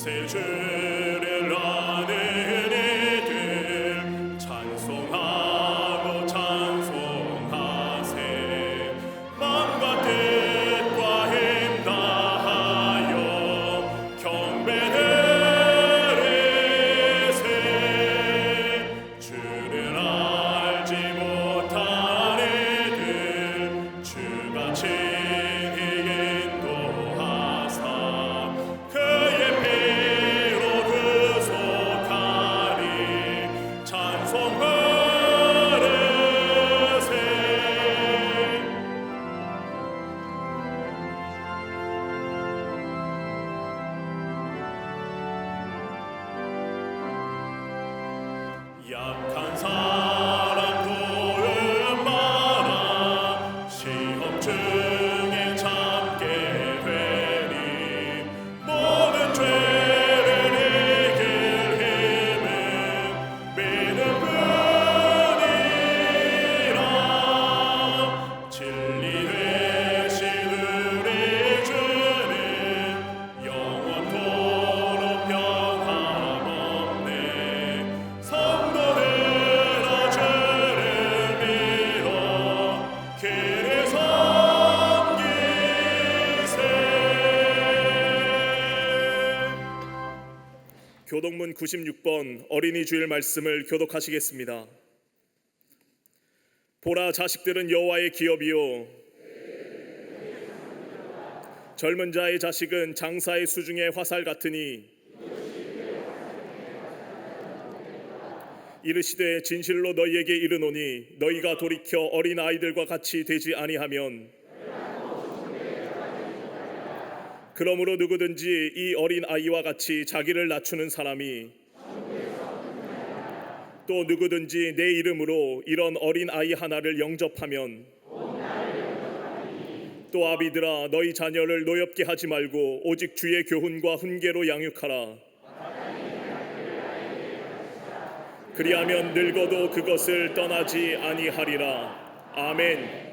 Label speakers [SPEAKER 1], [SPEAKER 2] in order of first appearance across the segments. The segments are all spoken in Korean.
[SPEAKER 1] 새 주를 아는 이들 찬송하고 찬송하세. 마음과 뜻과 힘 다하여 경배 드리세. 주를 알지 못한 이들 주가 친히 인도하사 그의 피로 구속하리. 찬송 부르세. 약한 사람 도움하라. 시험 중에 참게 되리. 모든 죄를 이길 힘은 믿음 뿐이라. 진리 되신 우리 주는 영원토록 변함없네. 성도들아 주를 믿어 그를 섬기세. 교독문 96번 어린이 주일 말씀을 교독하시겠습니다. 보라, 자식들은 여호와의 기업이요 젊은 자의 자식은 장사의 수중의 화살 같으니 이르시되 진실로 너희에게 이르노니 너희가 돌이켜 어린 아이들과 같이 되지 아니하면 그러므로 누구든지 이 어린 아이와 같이 자기를 낮추는 사람이 또 누구든지 내 이름으로 이런 어린 아이 하나를 영접하면 또 아비들아 너희 자녀를 노엽게 하지 말고 오직 주의 교훈과 훈계로 양육하라. 그리하면 늙어도 그것을 떠나지 아니하리라. 아멘.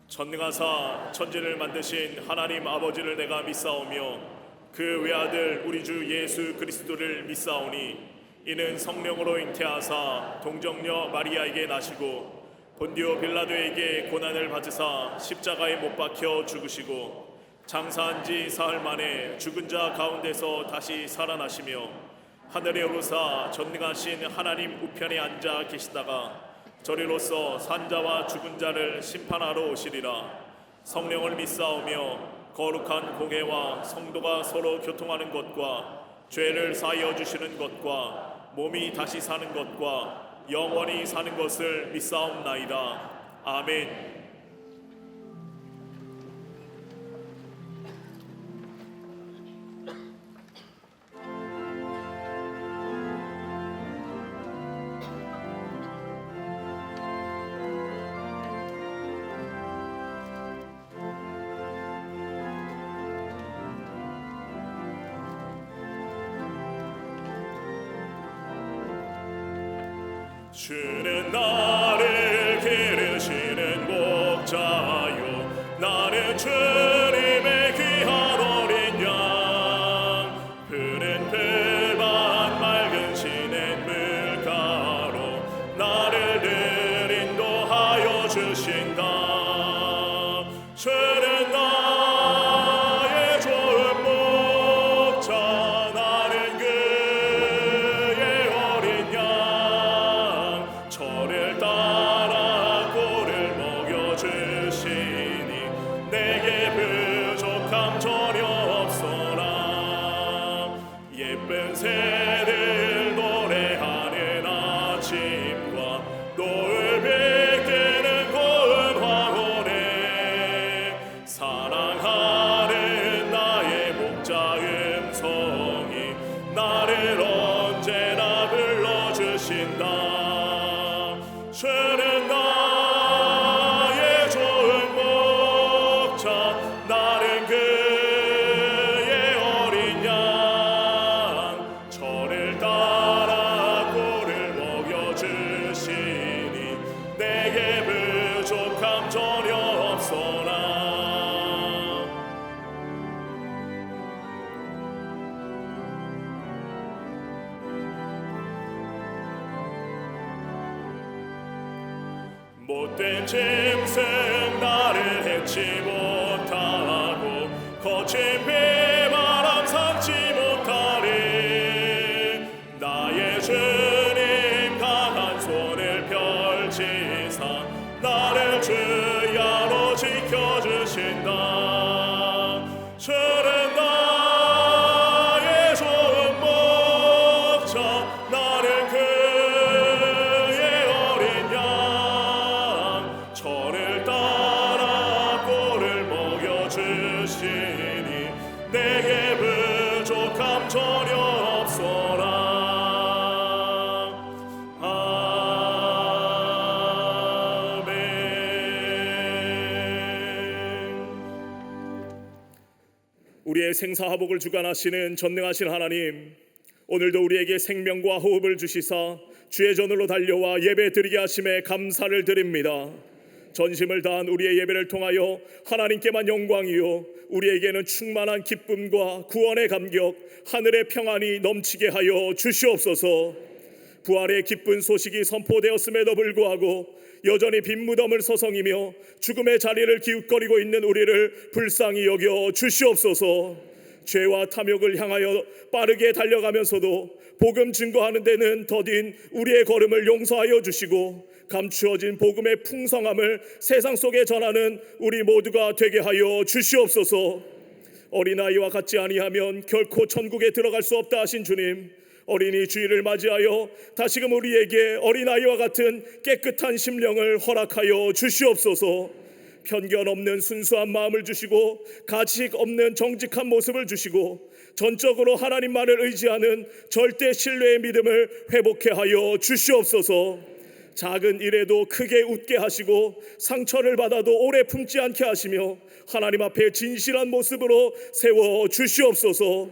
[SPEAKER 1] 전능하사 천지를 만드신 하나님 아버지를 내가 믿사오며 그 외아들 우리 주 예수 그리스도를 믿사오니 이는 성령으로 잉태하사 동정녀 마리아에게 나시고 본디오 빌라도에게 고난을 받으사 십자가에 못 박혀 죽으시고 장사한 지 사흘 만에 죽은 자 가운데서 다시 살아나시며 하늘에 오르사 전능하신 하나님 우편에 앉아 계시다가 저리로서 산자와 죽은 자를 심판하러 오시리라. 성령을 믿사오며 거룩한 공회와 성도가 서로 교통하는 것과 죄를 사하여 주시는 것과 몸이 다시 사는 것과 영원히 사는 것을 믿사옵나이다. 아멘. 주는 나를 기르시는 목자요 나는 주님의 귀한 어린 양. 푸른 풀밭 맑은 시냇 물가로 나를 늘 인도하여 주신다. 주는 나의 좋은 목자 나는 그의 어린 양. 저를 따라 꼴을 먹여주시니 내게 짐승 나를 해치 못하고 거친 비바람 삼지 못하리. 나의 주님 강한 손을 펼치사 나를 주야로 지켜주신다. 주는 나의 좋은 목자 나를 그의 어린 양 저를 따라 꼴을 먹여주시니 내게 부족함 전혀 없소라. 우리의 생사화복을 주관하시는 전능하신 하나님, 오늘도 우리에게 생명과 호흡을 주시사 주의 전으로 달려와 예배 드리게 하심에 감사를 드립니다. 전심을 다한 우리의 예배를 통하여 하나님께만 영광이요 우리에게는 충만한 기쁨과 구원의 감격, 하늘의 평안이 넘치게 하여 주시옵소서. 부활의 기쁜 소식이 선포되었음에도 불구하고 여전히 빈 무덤을 서성이며 죽음의 자리를 기웃거리고 있는 우리를 불쌍히 여겨 주시옵소서. 죄와 탐욕을 향하여 빠르게 달려가면서도 복음 증거하는 데는 더딘 우리의 걸음을 용서하여 주시고 감추어진 복음의 풍성함을 세상 속에 전하는 우리 모두가 되게 하여 주시옵소서. 어린아이와 같지 아니하면 결코 천국에 들어갈 수 없다 하신 주님, 어린이 주일을 맞이하여 다시금 우리에게 어린아이와 같은 깨끗한 심령을 허락하여 주시옵소서. 편견 없는 순수한 마음을 주시고 가식 없는 정직한 모습을 주시고 전적으로 하나님만을 의지하는 절대 신뢰의 믿음을 회복해 하여 주시옵소서. 작은 일에도 크게 웃게 하시고 상처를 받아도 오래 품지 않게 하시며 하나님 앞에 진실한 모습으로 세워 주시옵소서.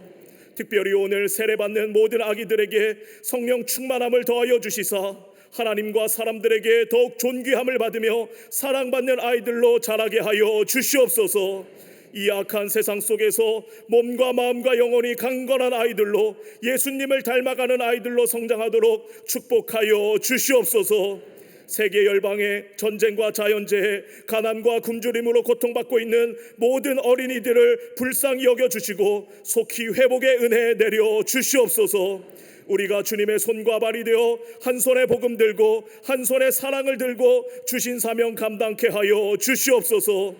[SPEAKER 1] 특별히 오늘 세례받는 모든 아기들에게 성령 충만함을 더하여 주시사 하나님과 사람들에게 더욱 존귀함을 받으며 사랑받는 아이들로 자라게 하여 주시옵소서. 이 악한 세상 속에서 몸과 마음과 영혼이 강건한 아이들로 예수님을 닮아가는 아이들로 성장하도록 축복하여 주시옵소서. 세계 열방의 전쟁과 자연재해, 가난과 굶주림으로 고통받고 있는 모든 어린이들을 불쌍히 여겨주시고 속히 회복의 은혜 내려 주시옵소서. 우리가 주님의 손과 발이 되어 한 손에 복음 들고 한 손에 사랑을 들고 주신 사명 감당케 하여 주시옵소서.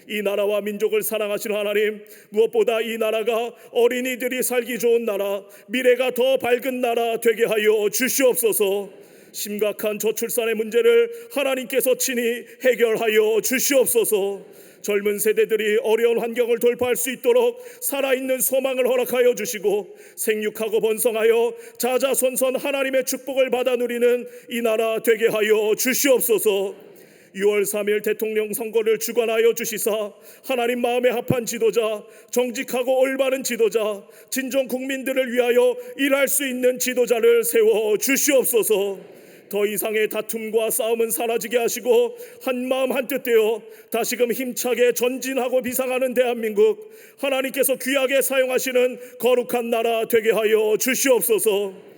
[SPEAKER 1] 이 나라와 민족을 사랑하시는 하나님, 무엇보다 이 나라가 어린이들이 살기 좋은 나라, 미래가 더 밝은 나라 되게 하여 주시옵소서. 심각한 저출산의 문제를 하나님께서 친히 해결하여 주시옵소서. 젊은 세대들이 어려운 환경을 돌파할 수 있도록 살아있는 소망을 허락하여 주시고 생육하고 번성하여 자자손손 하나님의 축복을 받아 누리는 이 나라 되게 하여 주시옵소서. 6월 3일 대통령 선거를 주관하여 주시사 하나님 마음에 합한 지도자, 정직하고 올바른 지도자, 진정 국민들을 위하여 일할 수 있는 지도자를 세워 주시옵소서. 더 이상의 다툼과 싸움은 사라지게 하시고 한마음 한뜻 되어 다시금 힘차게 전진하고 비상하는 대한민국, 하나님께서 귀하게 사용하시는 거룩한 나라 되게 하여 주시옵소서.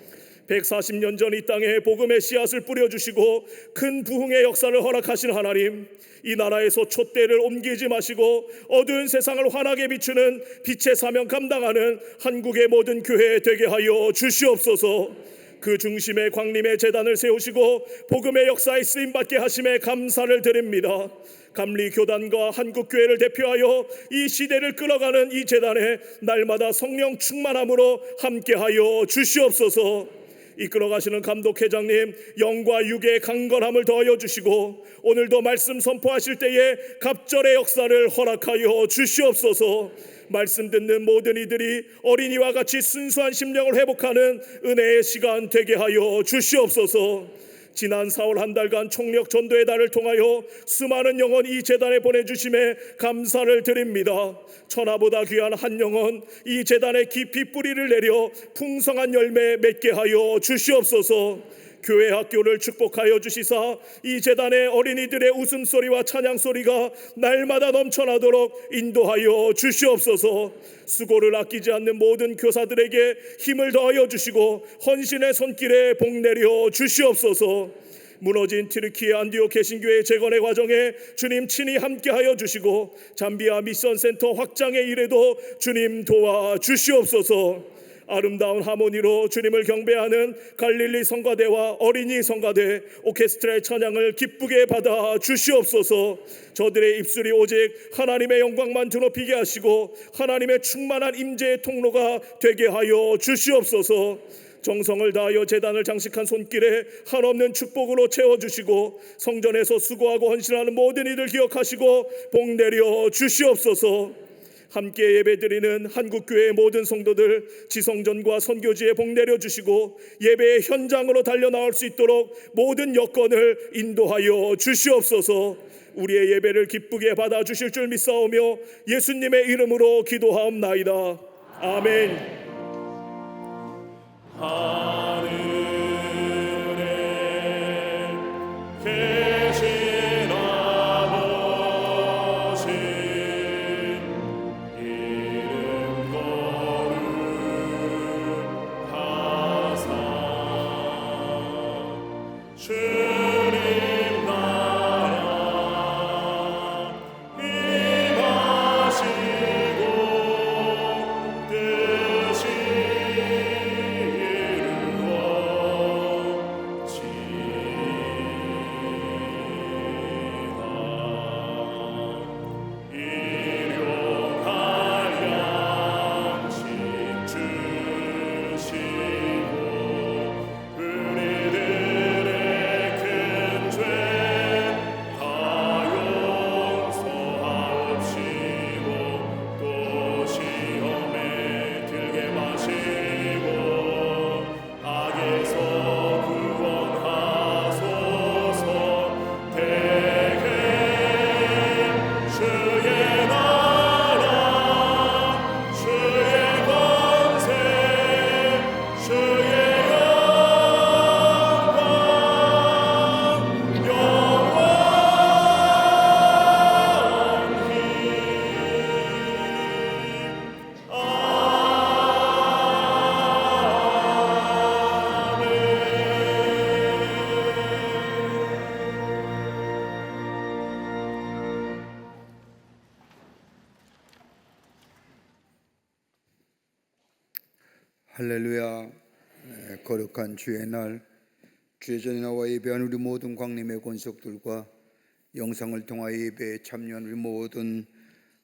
[SPEAKER 1] 140년 전 이 땅에 복음의 씨앗을 뿌려주시고 큰 부흥의 역사를 허락하신 하나님, 이 나라에서 촛대를 옮기지 마시고 어두운 세상을 환하게 비추는 빛의 사명 감당하는 한국의 모든 교회 되게 하여 주시옵소서. 그 중심에 광림의 제단을 세우시고 복음의 역사에 쓰임받게 하심에 감사를 드립니다. 감리교단과 한국교회를 대표하여 이 시대를 끌어가는 이 제단에 날마다 성령 충만함으로 함께하여 주시옵소서. 이끌어가시는 감독회장님, 영과 육의 강건함을 더하여 주시고 오늘도 말씀 선포하실 때에 갑절의 역사를 허락하여 주시옵소서. 말씀 듣는 모든 이들이 어린이와 같이 순수한 심령을 회복하는 은혜의 시간 되게 하여 주시옵소서. 지난 4월 한 달간 총력 전도의 달을 통하여 수많은 영혼 이 재단에 보내주심에 감사를 드립니다. 천하보다 귀한 한 영혼 이 재단에 깊이 뿌리를 내려 풍성한 열매 맺게 하여 주시옵소서. 교회 학교를 축복하여 주시사 이 재단의 어린이들의 웃음소리와 찬양소리가 날마다 넘쳐나도록 인도하여 주시옵소서. 수고를 아끼지 않는 모든 교사들에게 힘을 더하여 주시고 헌신의 손길에 복 내려 주시옵소서. 무너진 튀르키예 안디옥 개신교회 재건의 과정에 주님 친히 함께하여 주시고 잠비아 미션센터 확장의 일에도 주님 도와주시옵소서. 아름다운 하모니로 주님을 경배하는 갈릴리 성가대와 어린이 성가대 오케스트라의 찬양을 기쁘게 받아 주시옵소서. 저들의 입술이 오직 하나님의 영광만 드높이게 하시고 하나님의 충만한 임재의 통로가 되게 하여 주시옵소서. 정성을 다하여 제단을 장식한 손길에 한없는 축복으로 채워주시고 성전에서 수고하고 헌신하는 모든 이들 기억하시고 복 내려 주시옵소서. 함께 예배드리는 한국교회의 모든 성도들 지성전과 선교지에 복 내려주시고 예배의 현장으로 달려나올 수 있도록 모든 여건을 인도하여 주시옵소서. 우리의 예배를 기쁘게 받아주실 줄 믿사오며 예수님의 이름으로 기도하옵나이다. 아멘. 하늘에 계신 아버지 이름 거룩하사 주님 나라 임하시고 뜻이
[SPEAKER 2] 할렐루야. 거룩한 주의 날, 주의 전에 나와 예배한 우리 모든 광림의 권속들과 영상을 통하여 예배에 참여한 우리 모든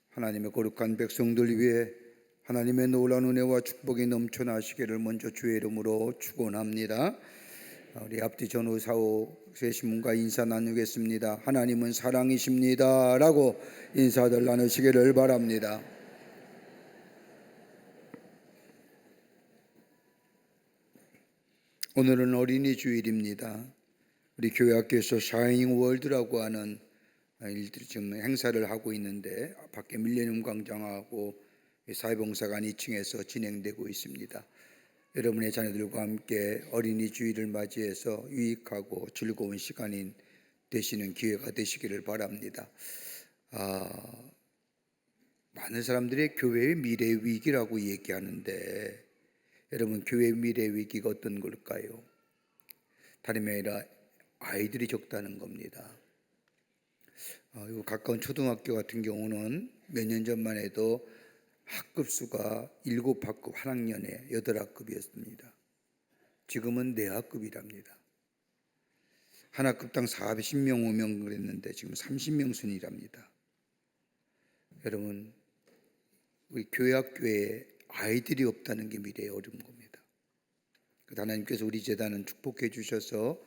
[SPEAKER 2] 하나님의 거룩한 백성들 위해 하나님의 놀라운 은혜와 축복이 넘쳐나시기를 먼저 주의 이름으로 축원합니다. 우리 앞뒤 전후 사후 세시문과 인사 나누겠습니다. 하나님은 사랑이십니다 라고 인사들 나누시기를 바랍니다. 오늘은 어린이 주일입니다. 우리 교회학교에서 샤이닝 월드라고 하는 일들이 지금 행사를 하고 있는데 밖에 밀레니엄 광장하고 사회봉사관 2층에서 진행되고 있습니다. 여러분의 자녀들과 함께 어린이 주일을 맞이해서 유익하고 즐거운 시간이 되시는 기회가 되시기를 바랍니다. 많은 사람들이 교회의 미래 위기라고 얘기하는데 여러분, 교회의 미래 위기가 어떤 걸까요? 다름이 아니라 아이들이 적다는 겁니다. 가까운 초등학교 같은 경우는 몇 년 전만 해도 학급 수가 7학급 한 학년에 8학급이었습니다. 지금은 4학급이랍니다. 한 학급당 40명 오면 그랬는데 지금 30명 순이랍니다. 여러분, 우리 교회학교에 아이들이 없다는 게 미래의 어려운 겁니다. 하나님께서 우리 재단은 축복해 주셔서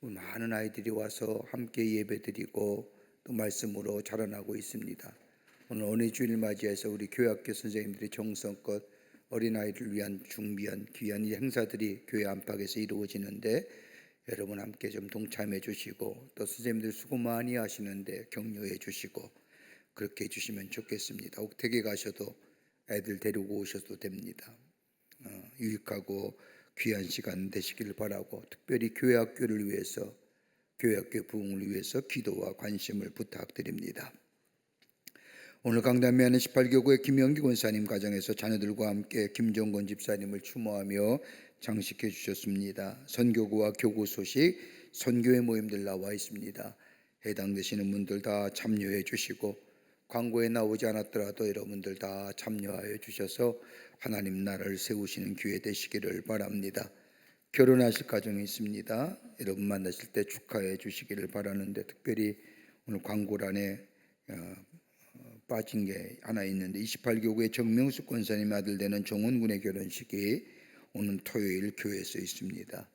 [SPEAKER 2] 많은 아이들이 와서 함께 예배드리고 또 말씀으로 자라나고 있습니다. 오늘 어린이 주일 맞이해서 우리 교회학교 선생님들이 정성껏 어린아이를 위한 준비한 귀한 이 행사들이 교회 안팎에서 이루어지는데 여러분 함께 좀 동참해 주시고 또 선생님들 수고 많이 하시는데 격려해 주시고 그렇게 해주시면 좋겠습니다. 옥택에 가셔도 애들 데리고 오셔도 됩니다. 유익하고 귀한 시간 되시기를 바라고 특별히 교회학교를 위해서 교회학교 부흥을 위해서 기도와 관심을 부탁드립니다. 오늘 강단미하는 18교구의 김영기 권사님 가정에서 자녀들과 함께 김정건 집사님을 추모하며 장식해 주셨습니다. 선교구와 교구 소식 선교회 모임들 나와 있습니다. 해당되시는 분들 다 참여해 주시고 광고에 나오지 않았더라도 여러분들 다 참여하여 주셔서 하나님 나라를 세우시는 기회 되시기를 바랍니다. 결혼하실 가정이 있습니다. 여러분 만나실 때 축하해 주시기를 바라는데 특별히 오늘 광고란에 빠진 게 하나 있는데 28교구의 정명숙 권사님 아들 되는 정원군의 결혼식이 오늘 토요일 교회에서 있습니다.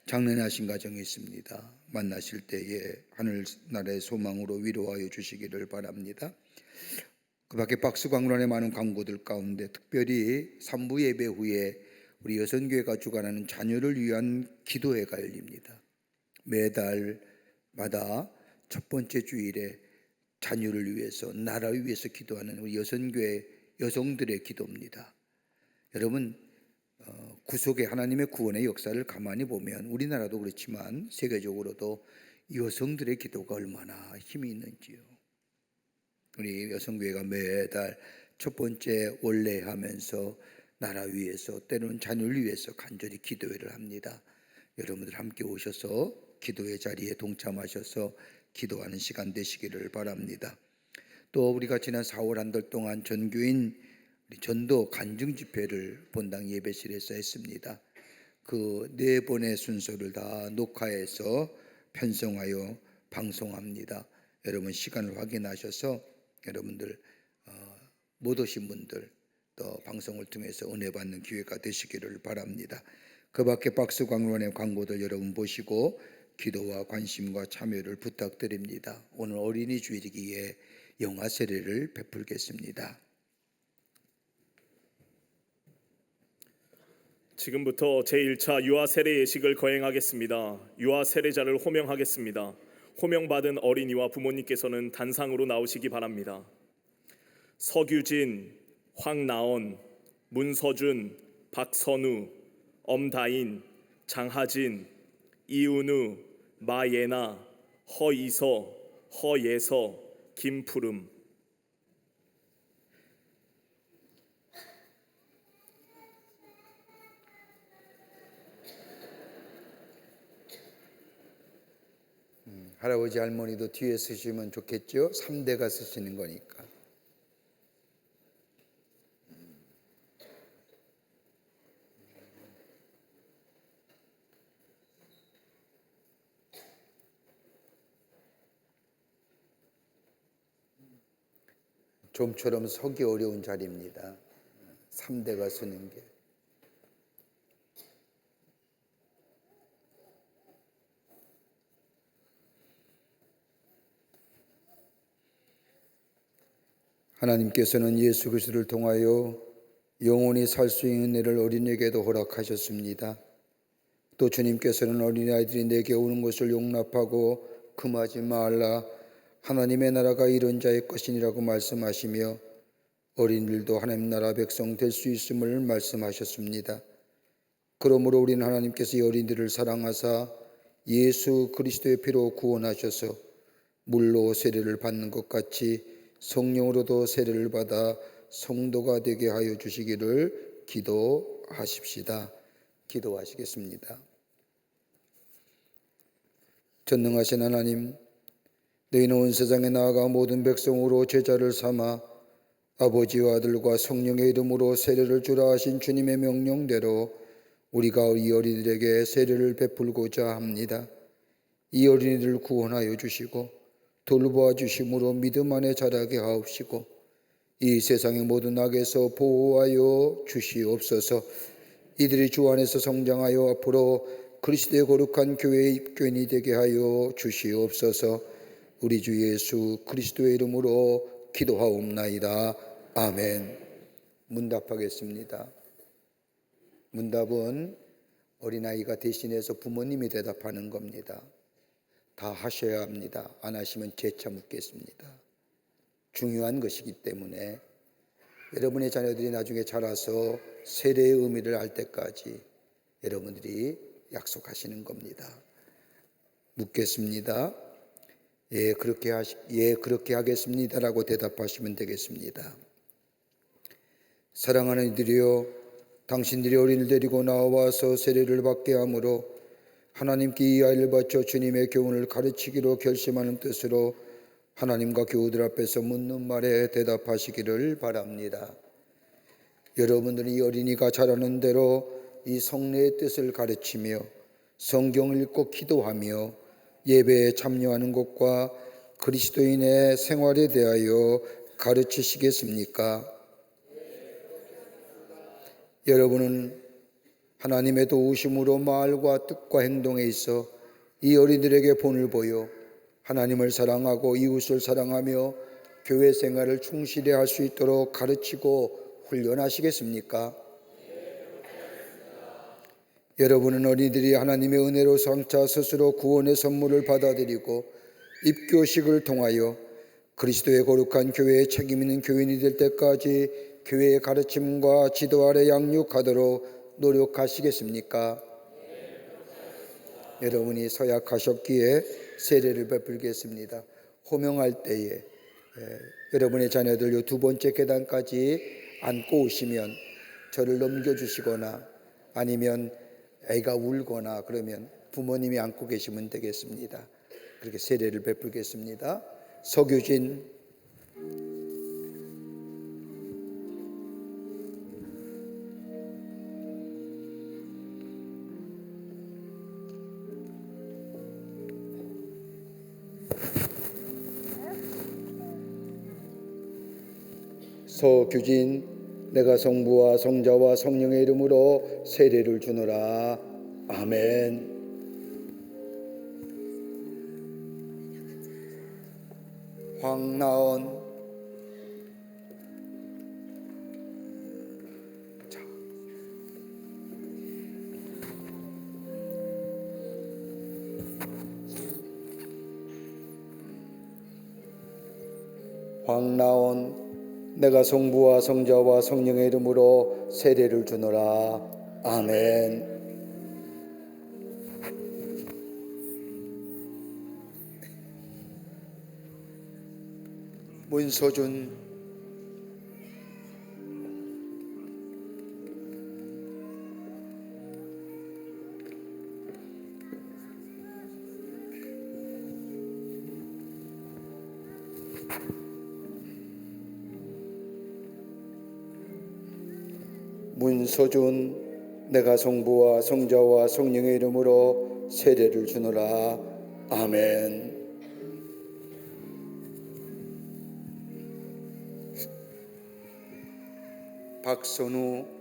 [SPEAKER 2] 장례하신 가정이 있습니다. 만나실 때에 하늘나라의 소망으로 위로하여 주시기를 바랍니다. 그 밖에 박스광란의 많은 광고들 가운데 특별히 3부 예배 후에 우리 여선교회가 주관하는 자녀를 위한 기도회가 열립니다. 매달마다 첫 번째 주일에 자녀를 위해서 나라를 위해서 기도하는 우리 여선교회 여성들의 기도입니다. 여러분 구속의 하나님의 구원의 역사를 가만히 보면 우리나라도 그렇지만 세계적으로도 여성들의 기도가 얼마나 힘이 있는지요. 우리 여성교회가 매달 첫 번째 원례하면서 나라 위해서 때로는 자녀를 위해서 간절히 기도회를 합니다. 여러분들 함께 오셔서 기도회 자리에 동참하셔서 기도하는 시간 되시기를 바랍니다. 또 우리가 지난 4월 한 달 동안 전교인 전도 간증 집회를 본당 예배실에서 했습니다. 그 4번의 순서를 다 녹화해서 편성하여 방송합니다. 여러분 시간을 확인하셔서 여러분들 못 오신 분들 또 방송을 통해서 은혜 받는 기회가 되시기를 바랍니다. 그 밖에 박스광론의 광고들 여러분 보시고 기도와 관심과 참여를 부탁드립니다. 오늘 어린이 주일이기에 영화 세례를 베풀겠습니다.
[SPEAKER 1] 지금부터 제1차 유아 세례 예식을 거행하겠습니다. 유아 세례자를 호명하겠습니다. 호명받은 어린이와 부모님께서는 단상으로 나오시기 바랍니다. 서규진, 황나언, 문서준, 박선우, 엄다인, 장하진, 이은우, 마예나, 허이서, 허예서, 김푸름.
[SPEAKER 2] 할아버지 할머니도 뒤에 쓰시면 좋겠죠? 3대가 쓰시는 거니까. 좀처럼 서기 어려운 자리입니다. 3대가 쓰는 게. 하나님께서는 예수 그리스도를 통하여 영원히 살 수 있는 은혜를 어린이에게도 허락하셨습니다. 또 주님께서는 어린아이들이 내게 오는 것을 용납하고 금하지 말라, 하나님의 나라가 이런 자의 것이니라고 말씀하시며 어린이들도 하나님 나라 백성 될 수 있음을 말씀하셨습니다. 그러므로 우리는 하나님께서 이 어린이들을 사랑하사 예수 그리스도의 피로 구원하셔서 물로 세례를 받는 것 같이 성령으로도 세례를 받아 성도가 되게 하여 주시기를 기도하십시다. 기도하시겠습니다. 전능하신 하나님, 너희는 온 세상에 나아가 모든 백성으로 제자를 삼아 아버지와 아들과 성령의 이름으로 세례를 주라 하신 주님의 명령대로 우리가 이 어린이들에게 세례를 베풀고자 합니다. 이 어린이들을 구원하여 주시고 돌보아 주심으로 믿음 안에 자라게 하옵시고 이 세상의 모든 악에서 보호하여 주시옵소서. 이들이 주 안에서 성장하여 앞으로 그리스도의 거룩한 교회의 입교인이 되게 하여 주시옵소서. 우리 주 예수 그리스도의 이름으로 기도하옵나이다. 아멘. 문답하겠습니다. 문답은 어린아이가 대신해서 부모님이 대답하는 겁니다. 다 하셔야 합니다. 안 하시면 재차 묻겠습니다. 중요한 것이기 때문에 여러분의 자녀들이 나중에 자라서 세례의 의미를 알 때까지 여러분들이 약속하시는 겁니다. 묻겠습니다. 예, 그렇게 하겠습니다라고 대답하시면 되겠습니다. 사랑하는 이들이여, 당신들이 어린이를 데리고 나와서 세례를 받게 하므로 하나님께 이 아이를 바쳐 주님의 교훈을 가르치기로 결심하는 뜻으로 하나님과 교우들 앞에서 묻는 말에 대답하시기를 바랍니다. 여러분들이 이 어린이가 잘하는 대로 이 성례의 뜻을 가르치며 성경을 읽고 기도하며 예배에 참여하는 것과 그리스도인의 생활에 대하여 가르치시겠습니까? 여러분은 하나님의 도우심으로 말과 뜻과 행동에 있어 이 어린이들에게 본을 보여 하나님을 사랑하고 이웃을 사랑하며 교회 생활을 충실히 할 수 있도록 가르치고 훈련하시겠습니까? 여러분은 어린이들이 하나님의 은혜로 장차 스스로 구원의 선물을 받아들이고 입교식을 통하여 그리스도의 거룩한 교회에 책임 있는 교인이 될 때까지 교회의 가르침과 지도 아래 양육하도록 노력하시겠습니까? 여러분이 서약하셨기에 세례를 베풀겠습니다. 호명할 때에 여러분의 자녀들 요 두 번째 계단까지 안고 오시면 저를 넘겨주시거나 아니면 애가 울거나 그러면 부모님이 안고 계시면 되겠습니다. 그렇게 세례를 베풀겠습니다. 서규진 서규진 내가 성부와 성자와 성령의 이름으로 세례를 주노라. 아멘. 황나온 황나온 내가 성부와 성자와 성령의 이름으로 세례를 주노라. 아멘. 문서준 문서준 내가 성부와 성자와 성령의 이름으로 세례를 주노라. 아멘. 박선우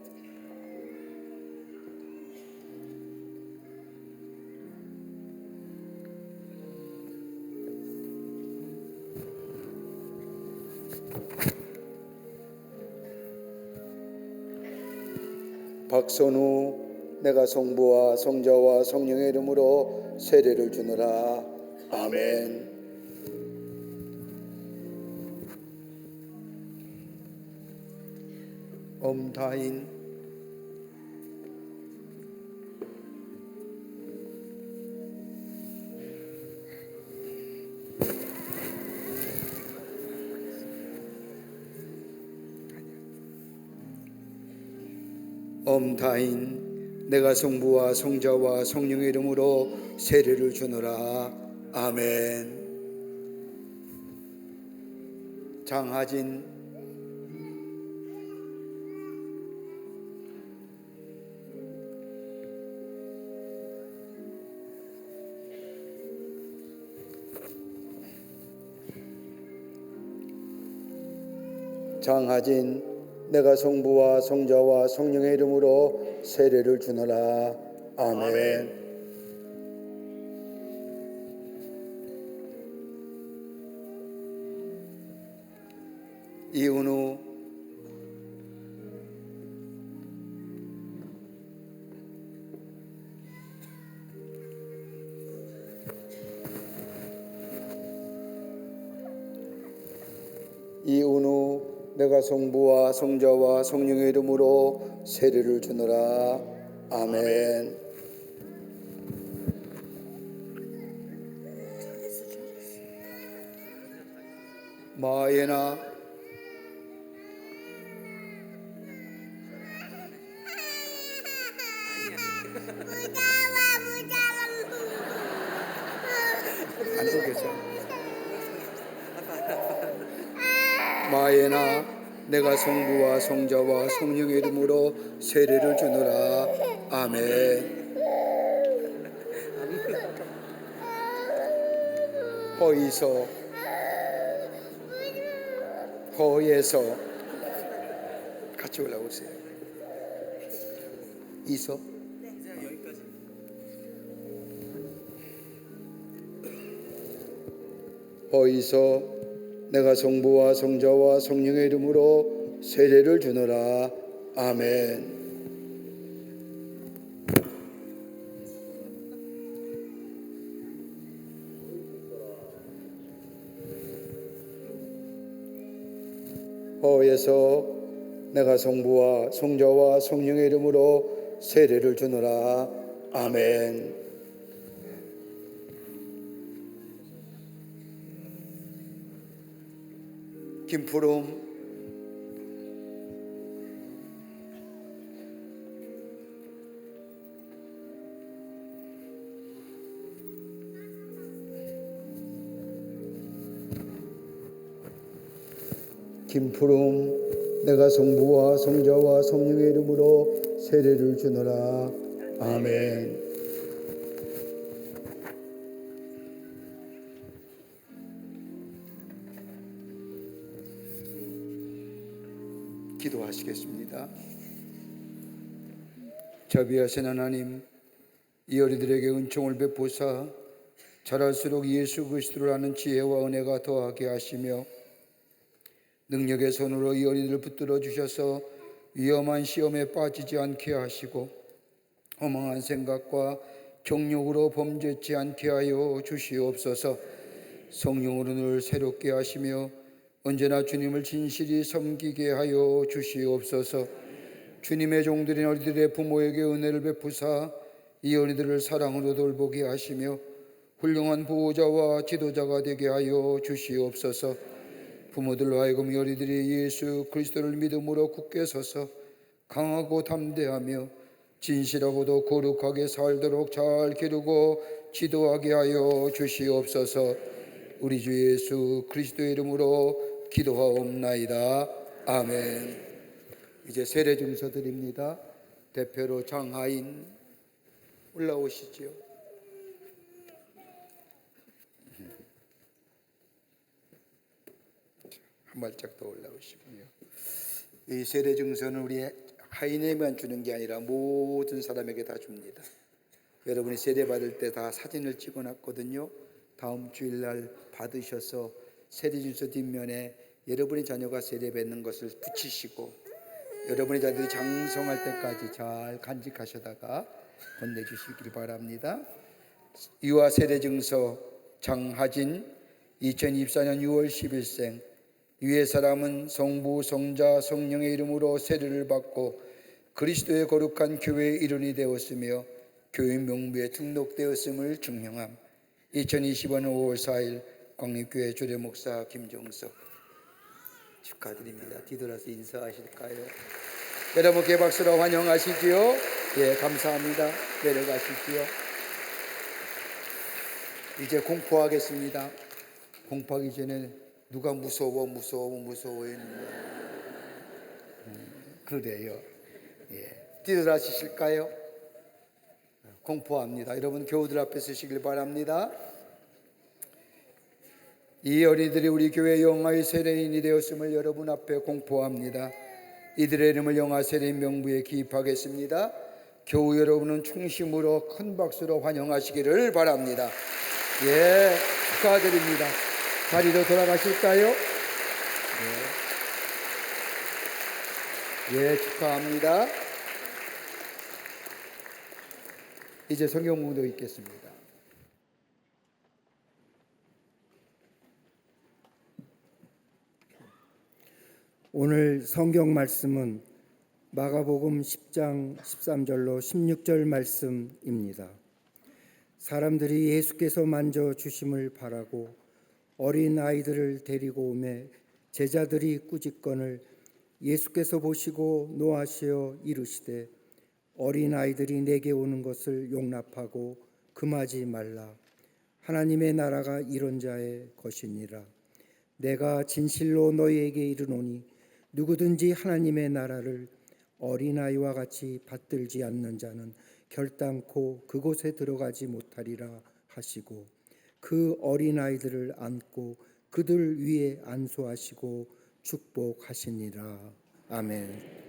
[SPEAKER 2] 박선우 내가 성부와 성자와 성령의 이름으로 세례를 주노라. 아멘. 엄다인 엄다인 내가 성부와 성자와 성령의 이름으로 세례를 주노라. 아멘. 장하진 장하진 내가 성부와 성자와 성령의 이름으로 세례를 주노라. 아멘. 이은우 이은우 내가 성부와 성자와 성령의 이름으로 세례를 주노라. 아멘. 마예나 안쪽에서 마예나 내가 성부와 성자와 성령의 이름으로 세례를 주노라. 아멘. 허에서 같이 올라오세요. 이서 허이서 내가 성부와 성자와 성령의 이름으로 세례를 주노라. 아멘. 허에서 내가 성부와 성자와 성령의 이름으로 세례를 주노라. 아멘. 김푸름 내가 성부와 성자와 성령의 이름으로 세례를 주노라. 아멘. 기도하시겠습니다. 자비하신 하나님, 이 어린이들에게 은총을 베푸사 자랄수록 예수 그리스도를 아는 지혜와 은혜가 더하게 하시며 능력의 손으로 이 어린이를 붙들어 주셔서 위험한 시험에 빠지지 않게 하시고 허망한 생각과 정욕으로 범죄치 않게 하여 주시옵소서. 성령으로 늘 새롭게 하시며 언제나 주님을 진실히 섬기게 하여 주시옵소서. 주님의 종들인 어린이들의 부모에게 은혜를 베푸사 이 어린이들을 사랑으로 돌보게 하시며 훌륭한 보호자와 지도자가 되게 하여 주시옵소서. 부모들로 하여금 이 어린이들이 예수 그리스도를 믿음으로 굳게 서서 강하고 담대하며 진실하고도 거룩하게 살도록 잘 기르고 지도하게 하여 주시옵소서. 우리 주 예수 그리스도의 이름으로 기도하옵나이다. 아멘. 이제 세례 증서 드립니다. 대표로 장하인 올라오시지요. 한 발짝 더 올라오시고요. 이 세례 증서는 우리 하인에만 주는 게 아니라 모든 사람에게 다 줍니다. 여러분이 세례 받을 때 다 사진을 찍어놨거든요. 다음 주일날 받으셔서 세례 증서 뒷면에 여러분의 자녀가 세례 받는 것을 붙이시고 여러분의 자녀들이 장성할 때까지 잘 간직하셔다가 건네주시길 바랍니다. 유아 세례 증서 장하진 2024년 6월 10일생. 위의 사람은 성부, 성자, 성령의 이름으로 세례를 받고 그리스도의 거룩한 교회의 일원이 되었으며 교회 명부에 등록되었음을 증명함. 2025년 5월 4일 광립교회 주례목사 김정석 축하드립니다. 뒤돌아서 인사하실까요? 여러분께 박수로 환영하시지요. 예, 감사합니다. 내려가시지요. 이제 공포하겠습니다. 공포하기 전에 누가 무서워 했는데 그래요. 예. 뒤돌아주실까요? 공포합니다. 여러분 교우들 앞에 서시길 바랍니다. 이 어린이들이 우리 교회 영아의 세례인이 되었음을 여러분 앞에 공포합니다. 이들의 이름을 영아 세례인 명부에 기입하겠습니다. 교우 여러분은 충심으로 큰 박수로 환영하시기를 바랍니다. 예, 축하드립니다. 자리로 돌아가실까요? 예, 축하합니다. 이제 성경 공도 읽겠습니다.
[SPEAKER 3] 오늘 성경 말씀은 마가복음 10장 13절로 16절 말씀입니다. 사람들이 예수께서 만져주심을 바라고 어린 아이들을 데리고 오매 제자들이 꾸짖건을 예수께서 보시고 노하시어 이르시되 어린 아이들이 내게 오는 것을 용납하고 금하지 말라. 하나님의 나라가 이런 자의 것이니라. 내가 진실로 너희에게 이르노니 누구든지 하나님의 나라를 어린아이와 같이 받들지 않는 자는 결단코 그곳에 들어가지 못하리라 하시고 그 어린아이들을 안고 그들 위에 안수하시고 축복하시니라. 아멘.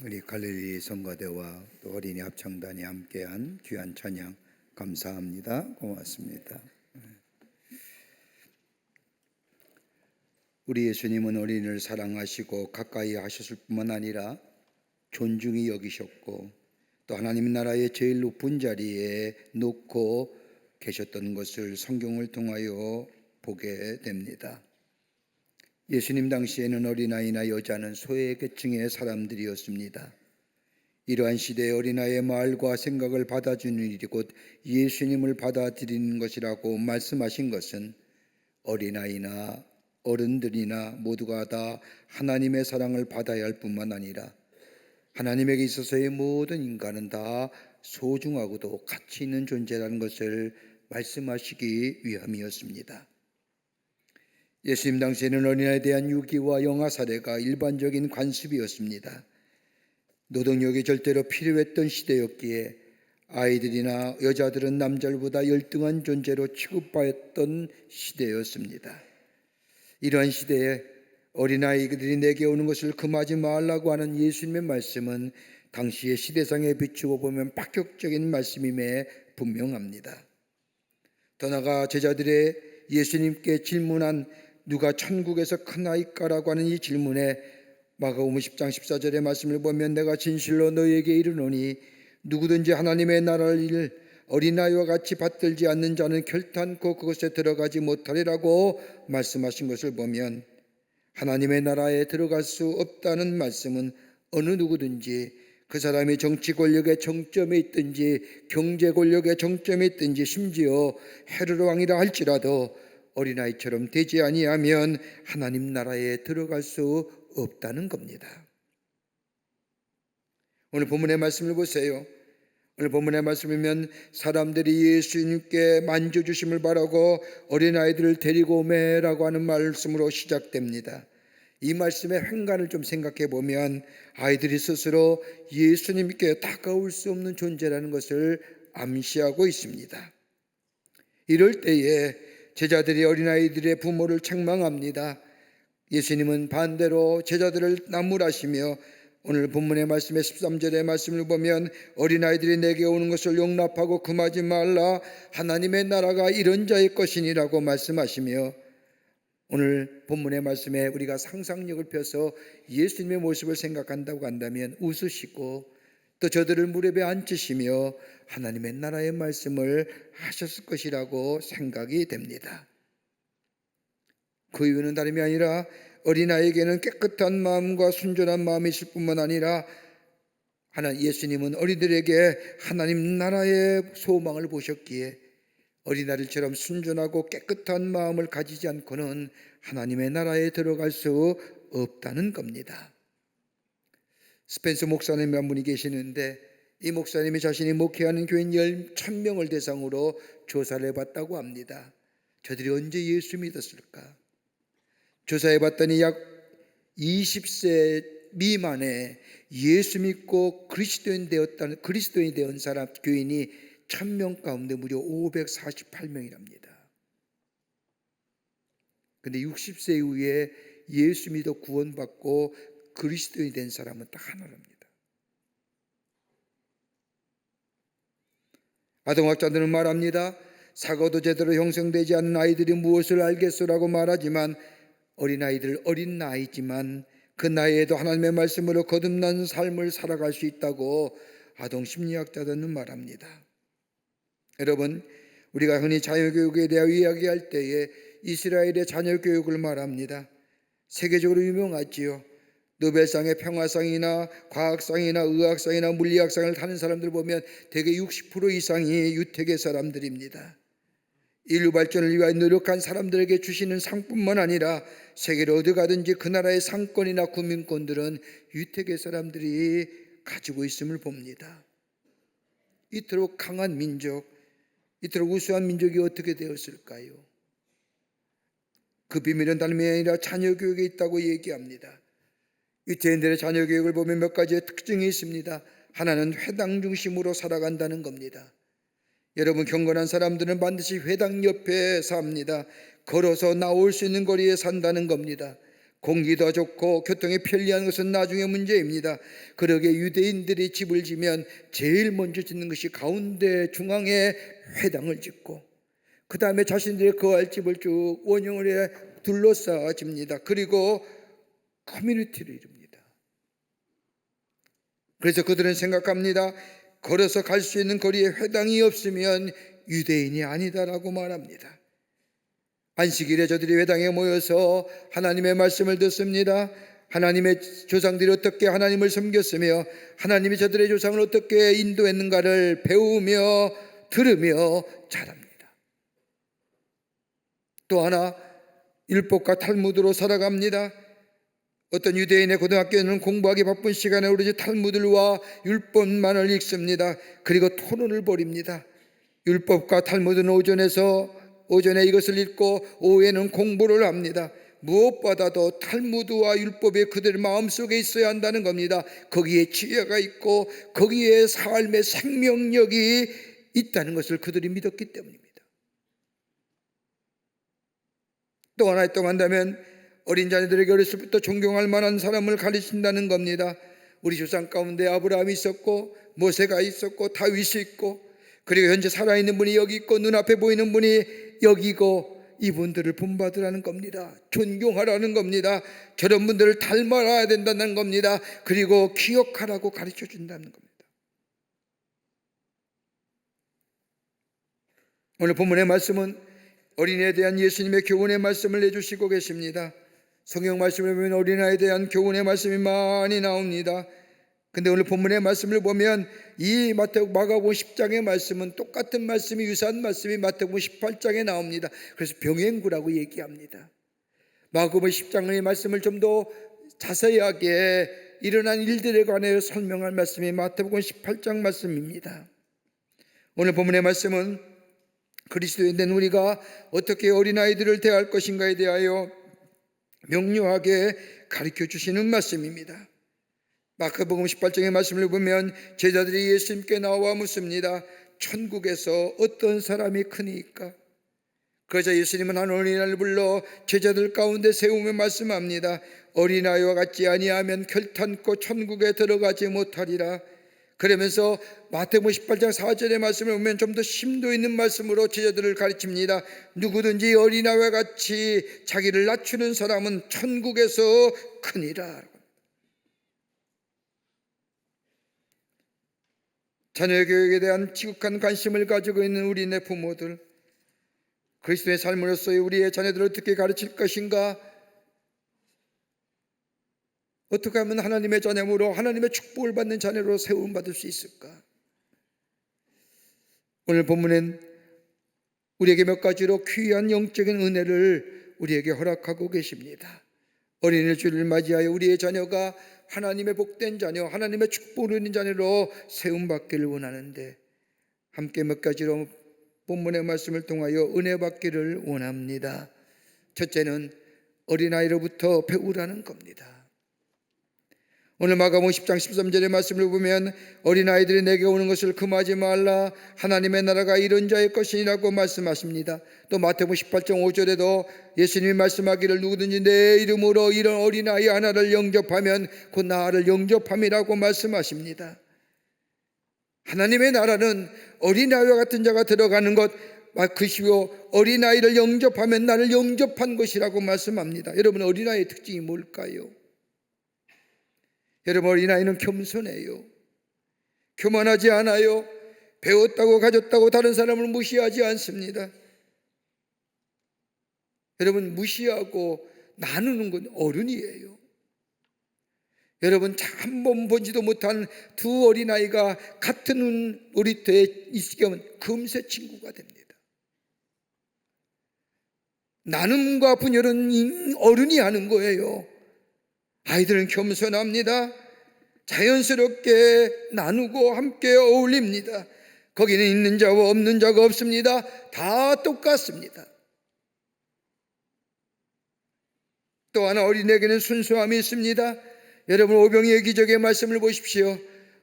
[SPEAKER 2] 우리 갈릴리 성가대와 또 어린이 합창단이 함께한 귀한 찬양 감사합니다. 고맙습니다. 우리 예수님은 어린이를 사랑하시고 가까이 하셨을 뿐만 아니라 존중히 여기셨고 또 하나님 나라의 제일 높은 자리에 놓고 계셨던 것을 성경을 통하여 보게 됩니다. 예수님 당시에는 어린아이나 여자는 소외계층의 사람들이었습니다. 이러한 시대에 어린아이의 말과 생각을 받아주는 일이 곧 예수님을 받아들이는 것이라고 말씀하신 것은 어린아이나 어른들이나 모두가 다 하나님의 사랑을 받아야 할 뿐만 아니라 하나님에게 있어서의 모든 인간은 다 소중하고도 가치 있는 존재라는 것을 말씀하시기 위함이었습니다. 예수님 당시에는 어린아이에 대한 유기와 영아 사례가 일반적인 관습이었습니다. 노동력이 절대로 필요했던 시대였기에 아이들이나 여자들은 남자들보다 열등한 존재로 취급받았던 시대였습니다. 이러한 시대에 어린아이들이 내게 오는 것을 금하지 말라고 하는 예수님의 말씀은 당시의 시대상에 비추어 보면 파격적인 말씀임에 분명합니다. 더 나아가 제자들의 예수님께 질문한 누가 천국에서 크나이까라고 하는 이 질문에 마가복음 10장 14절의 말씀을 보면 내가 진실로 너희에게 이르노니 누구든지 하나님의 나라를 어린아이와 같이 받들지 않는 자는 결단코 그것에 들어가지 못하리라고 말씀하신 것을 보면 하나님의 나라에 들어갈 수 없다는 말씀은 어느 누구든지 그 사람이 정치 권력의 정점에 있든지 경제 권력의 정점에 있든지 심지어 헤로드 왕이라 할지라도 어린아이처럼 되지 아니하면 하나님 나라에 들어갈 수 없다는 겁니다. 오늘 본문의 말씀을 보세요. 오늘 본문의 말씀이면 사람들이 예수님께 만져주심을 바라고 어린아이들을 데리고 오매라고 하는 말씀으로 시작됩니다. 이 말씀의 횡간을 좀 생각해 보면 아이들이 스스로 예수님께 다가올 수 없는 존재라는 것을 암시하고 있습니다. 이럴 때에 제자들이 어린아이들의 부모를 책망합니다. 예수님은 반대로 제자들을 나무라시며 오늘 본문의 말씀의 13절의 말씀을 보면 어린아이들이 내게 오는 것을 용납하고 금하지 말라 하나님의 나라가 이런 자의 것이니라고 말씀하시며 오늘 본문의 말씀에 우리가 상상력을 펴서 예수님의 모습을 생각한다고 한다면 웃으시고 또 저들을 무릎에 앉히시며 하나님의 나라의 말씀을 하셨을 것이라고 생각이 됩니다. 그 이유는 다름이 아니라 어린아이에게는 깨끗한 마음과 순전한 마음이 있을 뿐만 아니라 예수님은 어린이들에게 하나님 나라의 소망을 보셨기에 어린아이들처럼 순전하고 깨끗한 마음을 가지지 않고는 하나님의 나라에 들어갈 수 없다는 겁니다. 스펜서 목사님이 한 분이 계시는데 이 목사님이 자신이 목회하는 교인 1000명을 대상으로 조사를 해봤다고 합니다. 저들이 언제 예수 믿었을까? 조사해봤더니 약 20세 미만에 예수 믿고 그리스도인이 된 사람 교인이 1000명 가운데 무려 548명이랍니다. 근데 60세 이후에 예수 믿어 구원받고 그리스도인이 된 사람은 딱 하나랍니다. 아동학자들은 말합니다. 사고도 제대로 형성되지 않은 아이들이 무엇을 알겠소라고 말하지만 어린아이들 어린 나이지만 그 나이에도 하나님의 말씀으로 거듭난 삶을 살아갈 수 있다고 아동심리학자들은 말합니다. 여러분, 우리가 흔히 자녀교육에 대해 이야기할 때에 이스라엘의 자녀교육을 말합니다. 세계적으로 유명하지요. 노벨상의 평화상이나 과학상이나 의학상이나 물리학상을 타는 사람들 보면 대개 60% 이상이 유태계 사람들입니다. 인류 발전을 위하여 노력한 사람들에게 주시는 상뿐만 아니라 세계로 어디 가든지 그 나라의 상권이나 국민권들은 유태계 사람들이 가지고 있음을 봅니다. 이토록 강한 민족, 이토록 우수한 민족이 어떻게 되었을까요? 그 비밀은 다름이 아니라 자녀교육에 있다고 얘기합니다. 유태인들의 자녀교육을 보면 몇 가지의 특징이 있습니다. 하나는 회당 중심으로 살아간다는 겁니다. 여러분, 경건한 사람들은 반드시 회당 옆에 삽니다. 걸어서 나올 수 있는 거리에 산다는 겁니다. 공기도 좋고 교통이 편리한 것은 나중의 문제입니다. 그러게 유대인들이 집을 지면 제일 먼저 짓는 것이 가운데 중앙에 회당을 짓고 그 다음에 자신들의 거할 집을 쭉 원형을 해 둘러싸집니다. 그리고 커뮤니티를 이룹니다. 그래서 그들은 생각합니다. 걸어서 갈 수 있는 거리에 회당이 없으면 유대인이 아니다라고 말합니다. 안식일에 저들이 회당에 모여서 하나님의 말씀을 듣습니다. 하나님의 조상들이 어떻게 하나님을 섬겼으며 하나님이 저들의 조상을 어떻게 인도했는가를 배우며 들으며 자랍니다. 또 하나, 율법과 탈무드로 살아갑니다. 어떤 유대인의 고등학교는 공부하기 바쁜 시간에 오로지 탈무드와 율법만을 읽습니다. 그리고 토론을 벌입니다. 율법과 탈무드는 오전에 이것을 읽고 오후에는 공부를 합니다. 무엇보다도 탈무드와 율법이 그들의 마음속에 있어야 한다는 겁니다. 거기에 지혜가 있고 거기에 삶의 생명력이 있다는 것을 그들이 믿었기 때문입니다. 또 하나 또 한다면 어린 자녀들에게 어렸을 때부터 존경할 만한 사람을 가르친다는 겁니다. 우리 조상 가운데 아브라함이 있었고 모세가 있었고 다윗이 있고 그리고 현재 살아있는 분이 여기 있고 눈앞에 보이는 분이 여기고 이분들을 본받으라는 겁니다. 존경하라는 겁니다. 저런 분들을 닮아야 된다는 겁니다. 그리고 기억하라고 가르쳐 준다는 겁니다. 오늘 본문의 말씀은 어린애에 대한 예수님의 교훈의 말씀을 내주시고 계십니다. 성경 말씀을 보면 어린아이에 대한 교훈의 말씀이 많이 나옵니다. 근데 오늘 본문의 말씀을 보면 이 마가복음 10장의 말씀은 똑같은 말씀이 유사한 말씀이 마태복음 18장에 나옵니다. 그래서 병행구라고 얘기합니다. 마가복음 10장의 말씀을 좀 더 자세하게 일어난 일들에 관하여 설명할 말씀이 마태복음 18장 말씀입니다. 오늘 본문의 말씀은 그리스도인 된 우리가 어떻게 어린아이들을 대할 것인가에 대하여 명료하게 가르쳐 주시는 말씀입니다. 마가복음 18장의 말씀을 보면 제자들이 예수님께 나와 묻습니다. 천국에서 어떤 사람이 크니까? 그러자 예수님은 한 어린아이를 불러 제자들 가운데 세우며 말씀합니다. 어린아이와 같지 아니하면 결탄코 천국에 들어가지 못하리라. 그러면서 마태복음 18장 4절의 말씀을 보면 좀 더 심도 있는 말씀으로 제자들을 가르칩니다. 누구든지 어린아이와 같이 자기를 낮추는 사람은 천국에서 크니라. 자녀의 교육에 대한 지극한 관심을 가지고 있는 우리네 부모들, 그리스도의 삶으로서의 우리의 자녀들을 어떻게 가르칠 것인가? 어떻게 하면 하나님의 자녀로 하나님의 축복을 받는 자녀로 세움받을 수 있을까? 오늘 본문엔 우리에게 몇 가지로 귀한 영적인 은혜를 우리에게 허락하고 계십니다. 어린이 주일을 맞이하여 우리의 자녀가 하나님의 복된 자녀, 하나님의 축복을 누리는 자녀로 세움받기를 원하는데 함께 몇 가지로 본문의 말씀을 통하여 은혜 받기를 원합니다. 첫째는 어린아이로부터 배우라는 겁니다. 오늘 마가복음 10장 13절의 말씀을 보면 어린아이들이 내게 오는 것을 금하지 말라. 하나님의 나라가 이런 자의 것이라고 말씀하십니다. 또 마태복음 18장 5절에도 예수님이 말씀하기를 누구든지 내 이름으로 이런 어린아이 하나를 영접하면 곧 나를 영접함이라고 말씀하십니다. 하나님의 나라는 어린아이와 같은 자가 들어가는 것, 그시요 어린아이를 영접하면 나를 영접한 것이라고 말씀합니다. 여러분, 어린아이의 특징이 뭘까요? 여러분, 어린아이는 겸손해요. 교만하지 않아요. 배웠다고 가졌다고 다른 사람을 무시하지 않습니다. 여러분, 무시하고 나누는 건 어른이에요. 여러분, 한 번 보지도 못한 두 어린아이가 같은 놀이터에 있게 하면 금세 친구가 됩니다. 나눔과 분열은 어른이 하는 거예요. 아이들은 겸손합니다. 자연스럽게 나누고 함께 어울립니다. 거기는 있는 자와 없는 자가 없습니다. 다 똑같습니다. 또 하나 어린에게는 순수함이 있습니다. 여러분, 오병이의 기적의 말씀을 보십시오.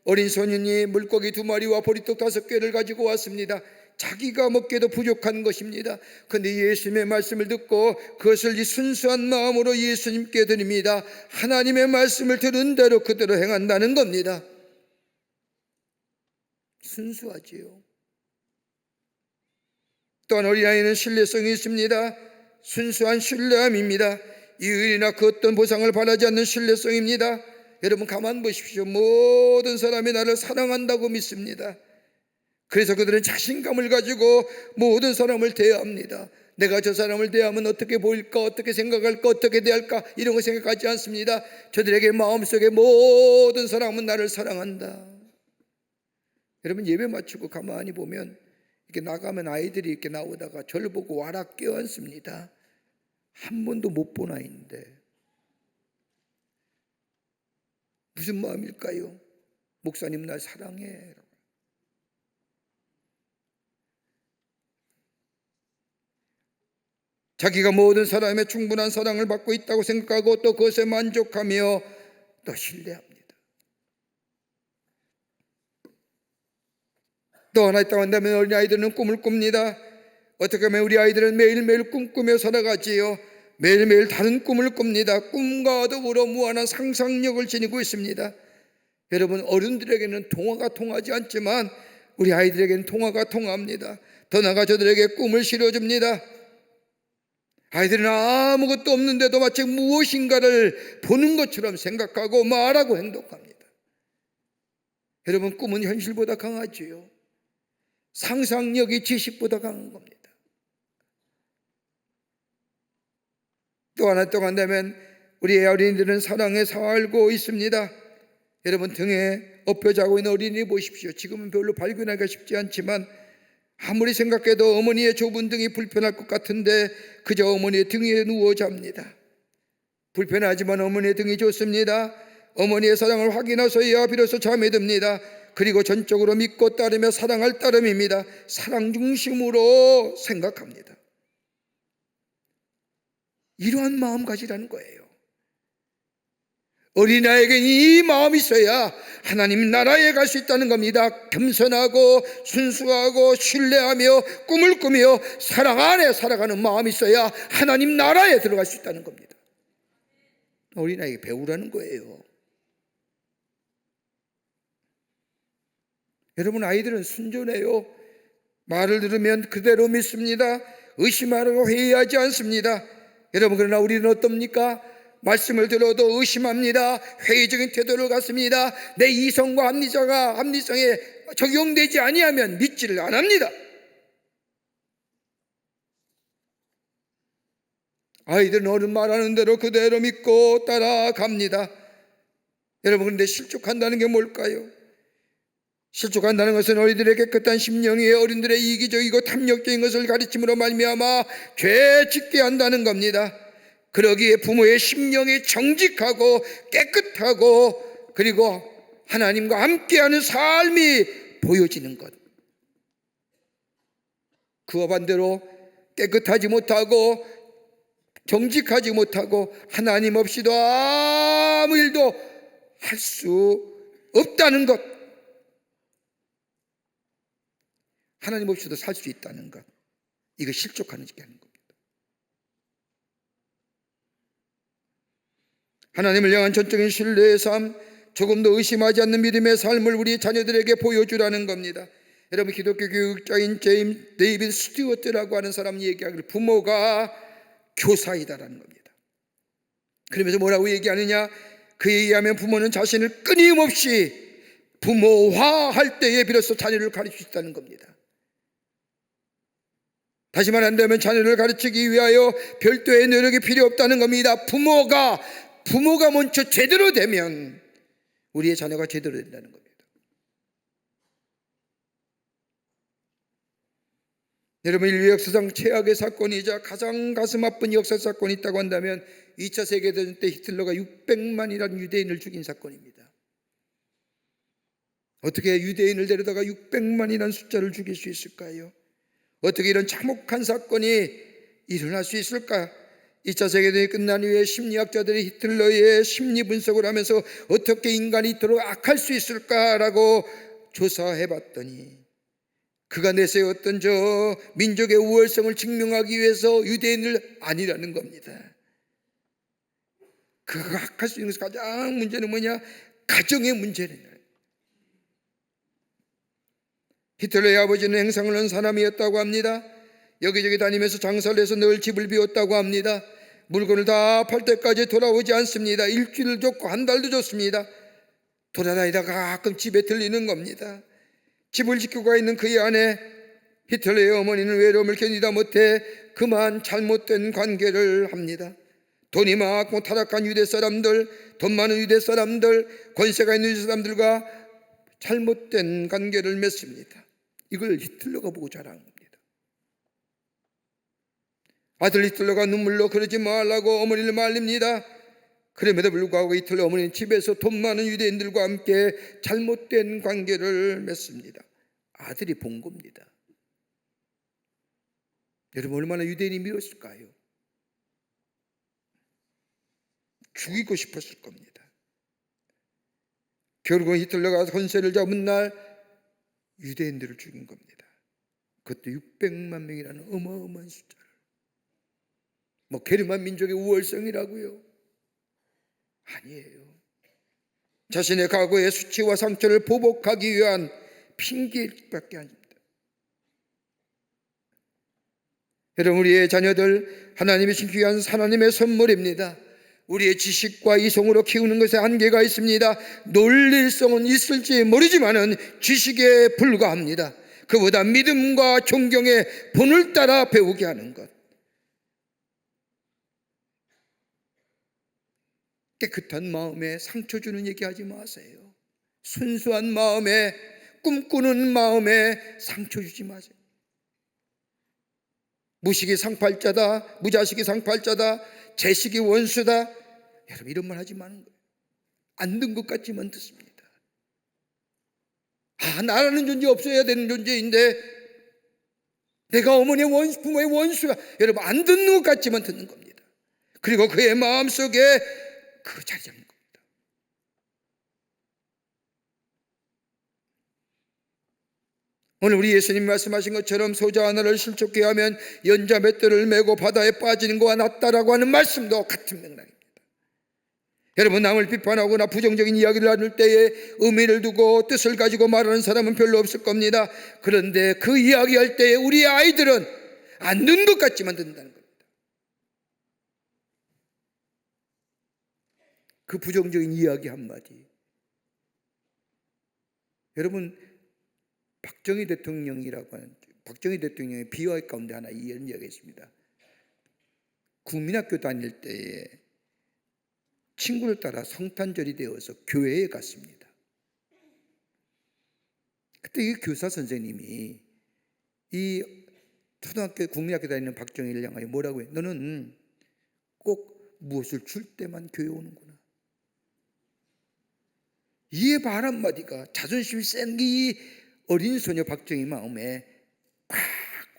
[SPEAKER 2] 어린 소년이 물고기 2마리와 보리떡 5개를 가지고 왔습니다. 자기가 먹기도 부족한 것입니다. 그런데 예수님의 말씀을 듣고 그것을 이 순수한 마음으로 예수님께 드립니다. 하나님의 말씀을 들은 대로 그대로 행한다는 겁니다. 순수하지요. 또한 어린아이는 신뢰성이 있습니다. 순수한 신뢰함입니다. 이의나 그 어떤 보상을 바라지 않는 신뢰성입니다. 여러분, 가만 보십시오. 모든 사람이 나를 사랑한다고 믿습니다. 그래서 그들은 자신감을 가지고 모든 사람을 대합니다. 내가 저 사람을 대하면 어떻게 보일까, 어떻게 생각할까, 어떻게 대할까, 이런 거 생각하지 않습니다. 저들에게 마음속에 모든 사람은 나를 사랑한다. 여러분, 예배 마치고 가만히 보면 이렇게 나가면 아이들이 이렇게 나오다가 저를 보고 와라 껴안습니다. 한 번도 못 본 아이인데 무슨 마음일까요? 목사님 날 사랑해. 자기가 모든 사람의 충분한 사랑을 받고 있다고 생각하고 또 그것에 만족하며 또 신뢰합니다. 또 하나 있다고 한다면 어린아이들은 꿈을 꿉니다. 어떻게 하면 우리 아이들은 매일매일 꿈꾸며 살아가지요. 매일매일 다른 꿈을 꿉니다. 꿈과 더불어 무한한 상상력을 지니고 있습니다. 여러분, 어른들에게는 통화가 통하지 않지만 우리 아이들에게는 통화가 통합니다. 더 나아가 저들에게 꿈을 실어줍니다. 아이들은 아무것도 없는데도 마치 무엇인가를 보는 것처럼 생각하고 말하고 행동합니다. 여러분, 꿈은 현실보다 강하지요. 상상력이 지식보다 강한 겁니다. 또 하나 또 간다면 우리 어린이들은 사랑에 살고 있습니다. 여러분, 등에 엎여 자고 있는 어린이 보십시오. 지금은 별로 발견하기가 쉽지 않지만 아무리 생각해도 어머니의 좁은 등이 불편할 것 같은데 그저 어머니의 등에 누워 잡니다. 불편하지만 어머니의 등이 좋습니다. 어머니의 사랑을 확인하서야 비로소 잠에 듭니다. 그리고 전적으로 믿고 따르며 사랑할 따름입니다. 사랑 중심으로 생각합니다. 이러한 마음가짐이라는 거예요. 어린아이에게는 이 마음이 있어야 하나님 나라에 갈 수 있다는 겁니다. 겸손하고 순수하고 신뢰하며 꿈을 꾸며 사랑 안에 살아가는 마음이 있어야 하나님 나라에 들어갈 수 있다는 겁니다. 어린아이에게 배우라는 거예요. 여러분, 아이들은 순전해요. 말을 들으면 그대로 믿습니다. 의심하려고 회의하지 않습니다. 여러분, 그러나 우리는 어떻습니까? 말씀을 들어도 의심합니다. 회의적인 태도를 갖습니다. 내 이성과 합리성에 적용되지 아니하면 믿지를 않습니다. 아이들은 어른 말하는 대로 그대로 믿고 따라갑니다. 여러분, 그런데 실족한다는 게 뭘까요? 실족한다는 것은 어린이들의 깨끗한 심령이 어른들의 이기적이고 탐욕적인 것을 가르침으로 말미암아 죄 짓게 한다는 겁니다. 그러기에 부모의 심령이 정직하고 깨끗하고 그리고 하나님과 함께하는 삶이 보여지는 것. 그와 반대로 깨끗하지 못하고 정직하지 못하고 하나님 없이도 아무 일도 할 수 없다는 것. 하나님 없이도 살 수 있다는 것. 이거 실족하는 짓게 하는 겁니다. 하나님을 향한 전적인 신뢰의 삶, 조금 더 의심하지 않는 믿음의 삶을 우리 자녀들에게 보여주라는 겁니다. 여러분, 기독교 교육자인 데이비드 스튜어트라고 하는 사람이 얘기하기를 부모가 교사이다라는 겁니다. 그러면서 뭐라고 얘기하느냐? 그에 의하면 부모는 자신을 끊임없이 부모화할 때에 비로소 자녀를 가르칠 수 있다는 겁니다. 다시 말한다면 자녀를 가르치기 위하여 별도의 노력이 필요 없다는 겁니다. 부모가 먼저 제대로 되면 우리의 자녀가 제대로 된다는 겁니다. 여러분, 인류 역사상 최악의 사건이자 가장 가슴 아픈 역사 사건이 있다고 한다면 2차 세계대전 때 히틀러가 600만이라는 유대인을 죽인 사건입니다. 어떻게 유대인을 데려다가 600만이라는 숫자를 죽일 수 있을까요? 어떻게 이런 참혹한 사건이 일어날 수 있을까? 2차 세계대전이 끝난 이후에 심리학자들이 히틀러의 심리 분석을 하면서 어떻게 인간이 이토록 악할 수 있을까라고 조사해봤더니 그가 내세웠던 저 민족의 우월성을 증명하기 위해서 유대인을 아니라는 겁니다. 그가 악할 수 있는 것은 가장 문제는 뭐냐? 가정의 문제는. 히틀러의 아버지는 행상을 한 사람이었다고 합니다. 여기저기 다니면서 장사를 해서 늘 집을 비웠다고 합니다. 물건을 다 팔 때까지 돌아오지 않습니다. 일주일을 줬고 한 달도 줬습니다. 돌아다니다가 가끔 집에 들리는 겁니다. 집을 지키고 가 있는 그의 아내 히틀러의 어머니는 외로움을 견디다 못해 그만 잘못된 관계를 합니다. 돈이 많고 타락한 유대 사람들, 돈 많은 유대 사람들, 권세가 있는 유대 사람들과 잘못된 관계를 맺습니다. 이걸 히틀러가 보고 자란 겁니다. 아들 히틀러가 눈물로 그러지 말라고 어머니를 말립니다. 그럼에도 불구하고 히틀러 어머니는 집에서 돈 많은 유대인들과 함께 잘못된 관계를 맺습니다. 아들이 본 겁니다. 여러분, 얼마나 유대인이 미웠을까요? 죽이고 싶었을 겁니다. 결국은 히틀러가 권세를 잡은 날 유대인들을 죽인 겁니다. 그것도 600만 명이라는 어마어마한 숫자를. 게르만 민족의 우월성이라고요? 아니에요. 자신의 과거의 수치와 상처를 보복하기 위한 핑계밖에 아닙니다. 여러분, 우리의 자녀들 하나님이 주신 귀한 하나님의 선물입니다. 우리의 지식과 이성으로 키우는 것에 한계가 있습니다. 논리성은 있을지 모르지만은 지식에 불과합니다. 그보다 믿음과 존경의 본을 따라 배우게 하는 것. 깨끗한 마음에 상처 주는 얘기하지 마세요. 순수한 마음에, 꿈꾸는 마음에 상처 주지 마세요. 무식이 상팔자다, 무자식이 상팔자다, 재식이 원수다. 여러분, 이런 말 하지 마는 거예요. 안 든 것 같지만 듣습니다. 나라는 존재 없어야 되는 존재인데 내가 어머니의 원수, 부모의 원수가, 여러분, 안 듣는 것 같지만 듣는 겁니다. 그리고 그의 마음속에 그 자리 잡는 겁니다. 오늘 우리 예수님 말씀하신 것처럼 소자 하나를 실족케 하면 연자 몇 대를 메고 바다에 빠지는 것과 낫다라고 하는 말씀도 같은 맥락입니다. 여러분, 남을 비판하거나 부정적인 이야기를 나눌 때에 의미를 두고 뜻을 가지고 말하는 사람은 별로 없을 겁니다. 그런데 그 이야기할 때에 우리 아이들은 안 듣는 것 같지만 듣는다는 겁니다. 그 부정적인 이야기 한마디. 여러분, 박정희 대통령이라고 하는, 박정희 대통령의 비화 가운데 하나 이런 이야기가 있습니다. 국민학교 다닐 때에 친구를 따라 성탄절이 되어서 교회에 갔습니다. 그때 이 교사 선생님이 이 초등학교 국민학교 다니는 박정희를 향하여 뭐라고 해? 너는 꼭 무엇을 줄 때만 교회 오는구나. 이 말 한마디가 자존심이 센 이 어린 소녀 박정희 마음에 꽉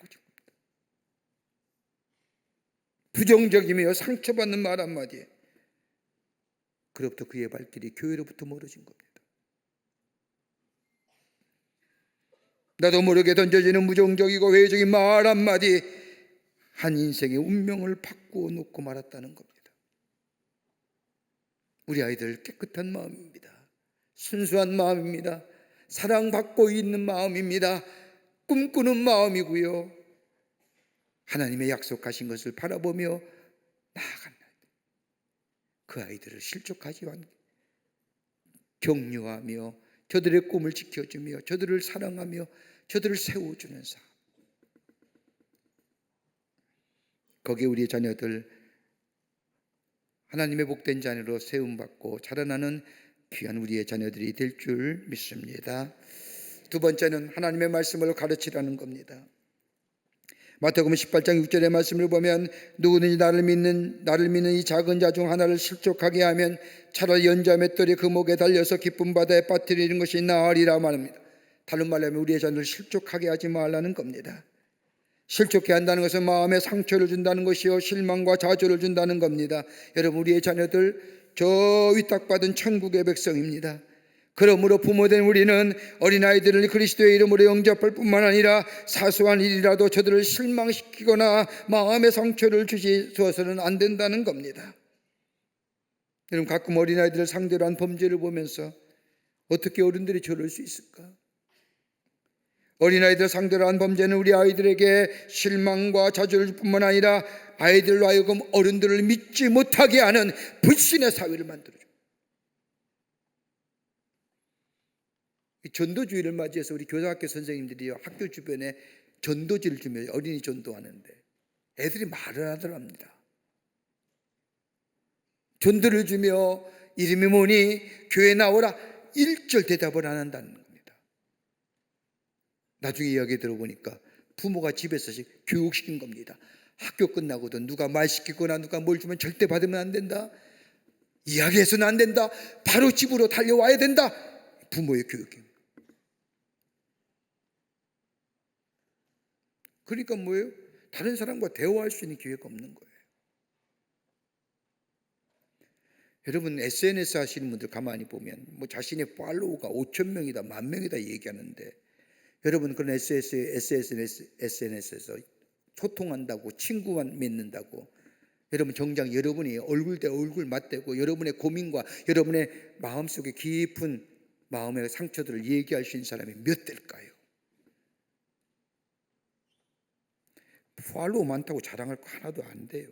[SPEAKER 2] 꽂힙니다. 부정적이며 상처받는 말 한마디에 그로부터 그의 발길이 교회로부터 멀어진 겁니다. 나도 모르게 던져지는 무정적이고 회의적인 말 한마디 한 인생의 운명을 바꾸어 놓고 말았다는 겁니다. 우리 아이들 깨끗한 마음입니다. 순수한 마음입니다. 사랑받고 있는 마음입니다. 꿈꾸는 마음이고요. 하나님의 약속하신 것을 바라보며 나아간다. 그 아이들을 실족하지 않게 격려하며 저들의 꿈을 지켜주며 저들을 사랑하며 저들을 세워주는 삶. 거기에 우리 자녀들 하나님의 복된 자녀로 세움받고 자라나는 귀한 우리의 자녀들이 될 줄 믿습니다. 두 번째는 하나님의 말씀을 가르치라는 겁니다. 마태복음 18장 6절의 말씀을 보면 누구든지 나를 믿는 이 작은 자 중 하나를 실족하게 하면 차라리 연자 맷돌이 그 목에 달려서 깊은 바다에 빠뜨리는 것이 나으리라 말합니다. 다른 말로 하면 우리의 자녀를 실족하게 하지 말라는 겁니다. 실족해 한다는 것은 마음에 상처를 준다는 것이요 실망과 좌절을 준다는 겁니다. 여러분, 우리의 자녀들 저 위탁받은 천국의 백성입니다. 그러므로 부모된 우리는 어린아이들을 그리스도의 이름으로 영접할 뿐만 아니라 사소한 일이라도 저들을 실망시키거나 마음의 상처를 주어서는 안 된다는 겁니다. 여러분, 가끔 어린아이들을 상대로 한 범죄를 보면서 어떻게 어른들이 저럴 수 있을까? 어린아이들 상대로 한 범죄는 우리 아이들에게 실망과 좌절을 뿐만 아니라 아이들로 하여금 어른들을 믿지 못하게 하는 불신의 사회를 만들어줘요. 전도주의를 맞이해서 우리 교사학교 선생님들이 학교 주변에 전도지를 주며 어린이 전도하는데 애들이 말을 하더랍니다. 전도를 주며 이름이 뭐니? 교회 나오라. 1절 대답을 안 한다는 겁니다. 나중에 이야기 들어보니까 부모가 집에서 교육시킨 겁니다. 학교 끝나고도 누가 말 시키거나 누가 뭘 주면 절대 받으면 안 된다. 이야기해서는 안 된다. 바로 집으로 달려와야 된다. 부모의 교육입니다. 그러니까 뭐예요? 다른 사람과 대화할 수 있는 기회가 없는 거예요. 여러분 SNS 하시는 분들 가만히 보면 뭐 자신의 팔로워가 5천 명이다, 10,000명이다 얘기하는데, 여러분 그런 SNS에서 소통한다고, 친구만 맺는다고, 여러분 정작 여러분이 얼굴 대 얼굴 맞대고 여러분의 고민과 여러분의 마음속에 깊은 마음의 상처들을 얘기할 수 있는 사람이 몇 대일까요? 팔로워 많다고 자랑할 거 하나도 안 돼요.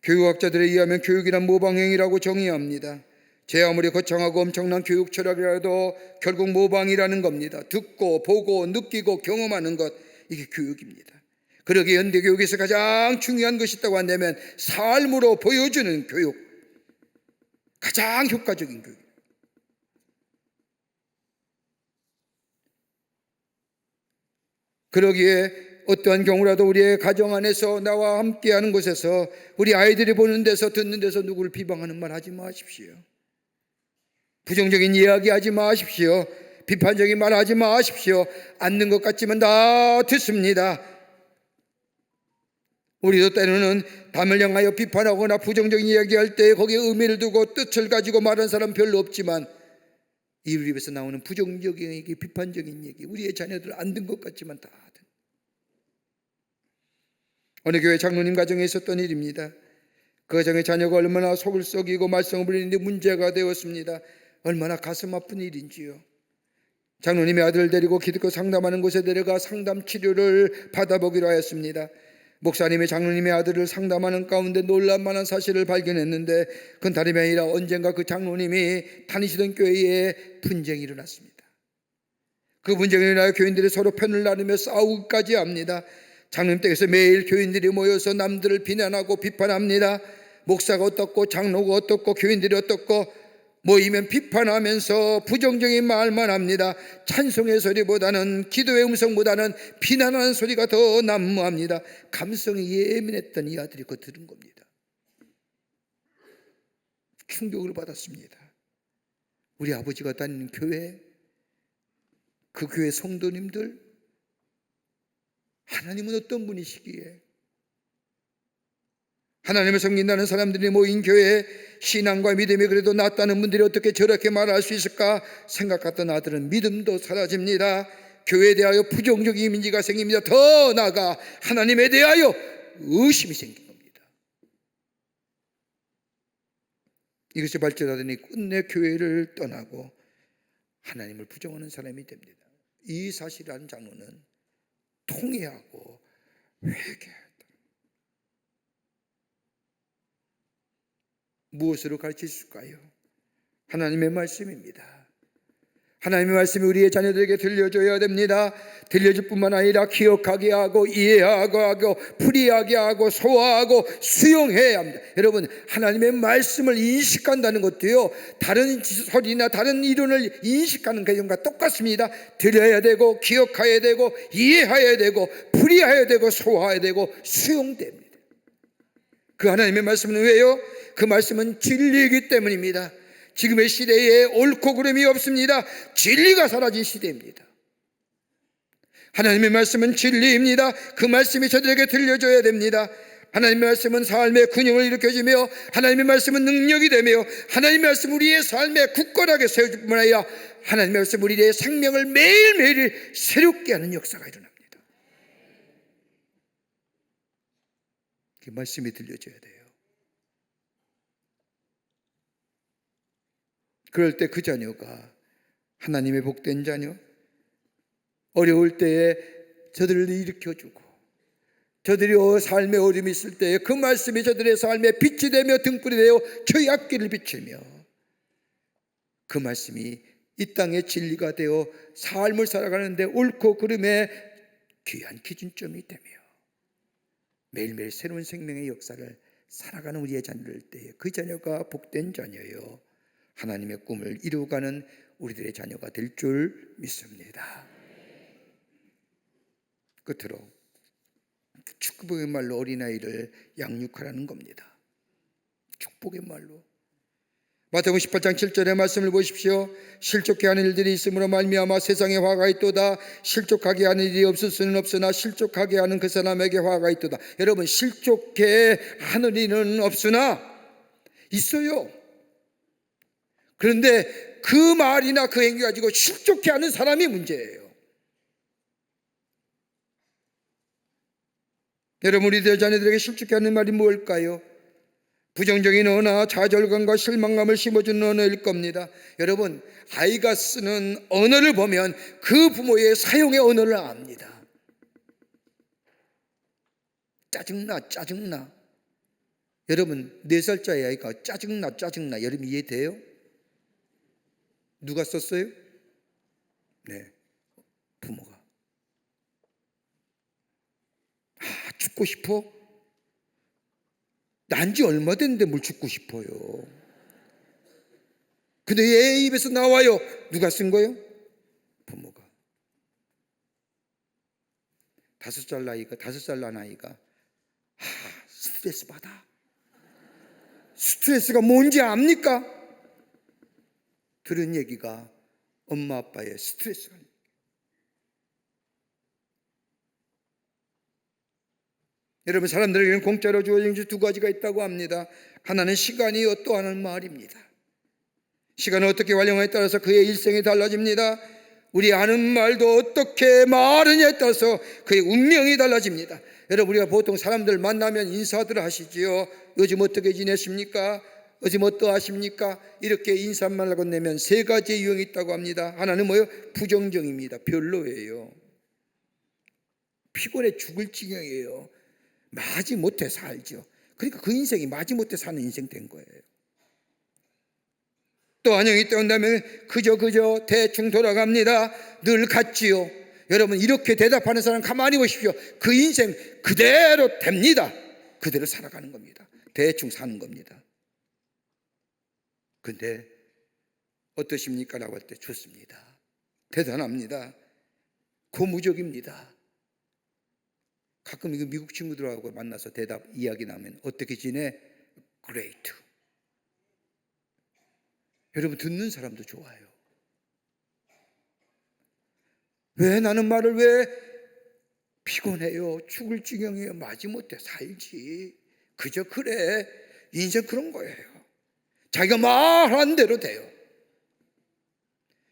[SPEAKER 2] 교육학자들에 의하면 교육이란 모방행위라고 정의합니다. 제 아무리 거창하고 엄청난 교육 철학이라도 결국 모방이라는 겁니다. 듣고 보고 느끼고 경험하는 것, 이게 교육입니다. 그러기에 현대교육에서 가장 중요한 것이 있다고 한다면 삶으로 보여주는 교육, 가장 효과적인 교육. 그러기에 어떠한 경우라도 우리의 가정 안에서 나와 함께하는 곳에서 우리 아이들이 보는 데서 듣는 데서 누구를 비방하는 말 하지 마십시오. 부정적인 이야기 하지 마십시오. 비판적인 말 하지 마십시오. 앉는 것 같지만 다 듣습니다. 우리도 때로는 남을 향하여 비판하거나 부정적인 이야기할 때 거기에 의미를 두고 뜻을 가지고 말하는 사람 별로 없지만, 이 우리 입에서 나오는 부정적인 얘기, 비판적인 얘기, 우리의 자녀들 안 든 것 같지만 다 듣. 어느 교회 장로님 가정에 있었던 일입니다. 그 가정의 자녀가 얼마나 속을 썩이고 말썽을 부리는데 문제가 되었습니다. 얼마나 가슴 아픈 일인지요. 장로님의 아들을 데리고 기독교 상담하는 곳에 데려가 상담 치료를 받아보기로 하였습니다. 목사님의 장로님의 아들을 상담하는 가운데 놀랄만한 사실을 발견했는데, 그건 다름이 아니라 언젠가 그 장로님이 다니시던 교회에 분쟁이 일어났습니다. 그 분쟁이 일어나여 교인들이 서로 편을 나누며 싸우기까지 합니다. 장로님 댁에서 매일 교인들이 모여서 남들을 비난하고 비판합니다. 목사가 어떻고 장로가 어떻고 교인들이 어떻고 모이면 비판하면서 부정적인 말만 합니다. 찬송의 소리보다는, 기도의 음성보다는 비난하는 소리가 더 난무합니다. 감성이 예민했던 이 아들이 그거 들은 겁니다. 충격을 받았습니다. 우리 아버지가 다니는 교회, 그 교회 성도님들, 하나님은 어떤 분이시기에 하나님을 섬긴다는 사람들이 모인 교회에 신앙과 믿음이 그래도 낫다는 분들이 어떻게 저렇게 말할 수 있을까 생각했던 아들은 믿음도 사라집니다. 교회에 대하여 부정적인 이미지가 생깁니다. 더 나아가 하나님에 대하여 의심이 생긴 겁니다. 이것이 발전하더니 끝내 교회를 떠나고 하나님을 부정하는 사람이 됩니다. 이 사실을 안 장로는 통회하고 회개했다. 무엇으로 가르치실까요? 하나님의 말씀입니다. 하나님의 말씀이 우리의 자녀들에게 들려줘야 됩니다. 들려줄 뿐만 아니라 기억하게 하고 이해하고 풀이하게 하고 소화하고 수용해야 합니다. 여러분, 하나님의 말씀을 인식한다는 것도요, 다른 소리나 다른 이론을 인식하는 개념과 똑같습니다. 들어야 되고 기억해야 되고 이해해야 되고 풀이해야 되고 소화해야 되고 수용됩니다. 그 하나님의 말씀은 왜요? 그 말씀은 진리이기 때문입니다. 지금의 시대에 옳고 그름이 없습니다. 진리가 사라진 시대입니다. 하나님의 말씀은 진리입니다. 그 말씀이 저들에게 들려줘야 됩니다. 하나님의 말씀은 삶의 균형을 일으켜주며, 하나님의 말씀은 능력이 되며, 하나님의 말씀은 우리의 삶에 굳건하게 세워줄 뿐만 아니라 하나님의 말씀은 우리의 생명을 매일매일 새롭게 하는 역사가 일어납니다. 그 말씀이 들려줘야 돼요. 그럴 때 그 자녀가 하나님의 복된 자녀, 어려울 때에 저들을 일으켜주고, 저들이 삶의 어려움이 있을 때에 그 말씀이 저들의 삶에 빛이 되며 등불이 되어 저희 앞길을 비추며, 그 말씀이 이 땅의 진리가 되어 삶을 살아가는데 옳고 그름의 귀한 기준점이 되며 매일매일 새로운 생명의 역사를 살아가는 우리의 자녀일 때에 그 자녀가 복된 자녀요, 하나님의 꿈을 이루어가는 우리들의 자녀가 될 줄 믿습니다. 끝으로 축복의 말로 어린아이를 양육하라는 겁니다. 축복의 말로. 마태복음 18장 7절의 말씀을 보십시오. 실족케 하는 일들이 있으므로 말미암아 세상에 화가 있도다. 실족하게 하는 일이 없을 수는 없으나 실족하게 하는 그 사람에게 화가 있도다. 여러분, 실족케 하는 일은 없으나 있어요. 그런데 그 말이나 그 행위 가지고 실족케 하는 사람이 문제예요. 여러분, 우리들 자녀들에게 실족케 하는 말이 뭘까요? 부정적인 언어나 좌절감과 실망감을 심어주는 언어일 겁니다. 여러분, 아이가 쓰는 언어를 보면 그 부모의 사용의 언어를 압니다. 짜증나, 짜증나. 여러분, 4살짜리 아이가 짜증나, 짜증나. 여러분 이해돼요? 누가 썼어요? 네, 부모가. 죽고 싶어? 난지 얼마 됐는데 뭘 죽고 싶어요. 근데 얘 입에서 나와요. 누가 쓴 거예요? 부모가. 5살 난 아이가 스트레스 받아. 스트레스가 뭔지 압니까? 들은 얘기가 엄마 아빠의 스트레스가. 여러분, 사람들에게는 공짜로 주어진 두 가지가 있다고 합니다. 하나는 시간이요, 또 하나는 말입니다. 시간을 어떻게 활용하냐에 따라서 그의 일생이 달라집니다. 우리 하는 말도 어떻게 말하냐에 따라서 그의 운명이 달라집니다. 여러분, 우리가 보통 사람들 만나면 인사들 하시지요. 요즘 어떻게 지내십니까? 요즘 어떠하십니까? 이렇게 인사말을 건네면 3가지 유형이 있다고 합니다. 하나는 뭐예요? 부정적입니다. 별로예요. 피곤해 죽을 지경이에요. 마지 못해 살죠. 그러니까 그 인생이 마지 못해 사는 인생 된 거예요. 또 한형이 있다 한다면 그저 대충 돌아갑니다. 늘 같지요. 여러분, 이렇게 대답하는 사람 가만히 보십시오. 그 인생 그대로 됩니다. 그대로 살아가는 겁니다. 대충 사는 겁니다. 근데 어떠십니까? 라고 할 때 좋습니다. 대단합니다. 고무적입니다. 가끔 이거 미국 친구들하고 만나서 대답 이야기 나면 어떻게 지내? Great. 여러분, 듣는 사람도 좋아요. 왜 나는 말을 왜 피곤해요? 죽을 지경이에요. 마지못해 살지. 그저 그래. 인생 그런 거예요. 자기가 말한 대로 돼요.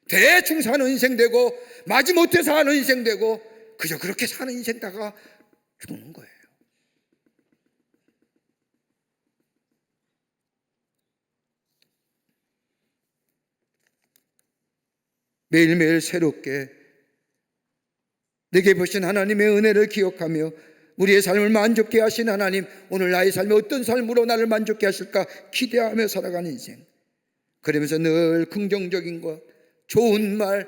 [SPEAKER 2] 대충 사는 인생 되고 마지못해 사는 인생 되고 그저 그렇게 사는 인생 다가 죽는 거예요. 매일매일 새롭게 내게 보신 하나님의 은혜를 기억하며 우리의 삶을 만족해 하신 하나님, 오늘 나의 삶에 어떤 삶으로 나를 만족해 하실까 기대하며 살아가는 인생. 그러면서 늘 긍정적인 것, 좋은 말,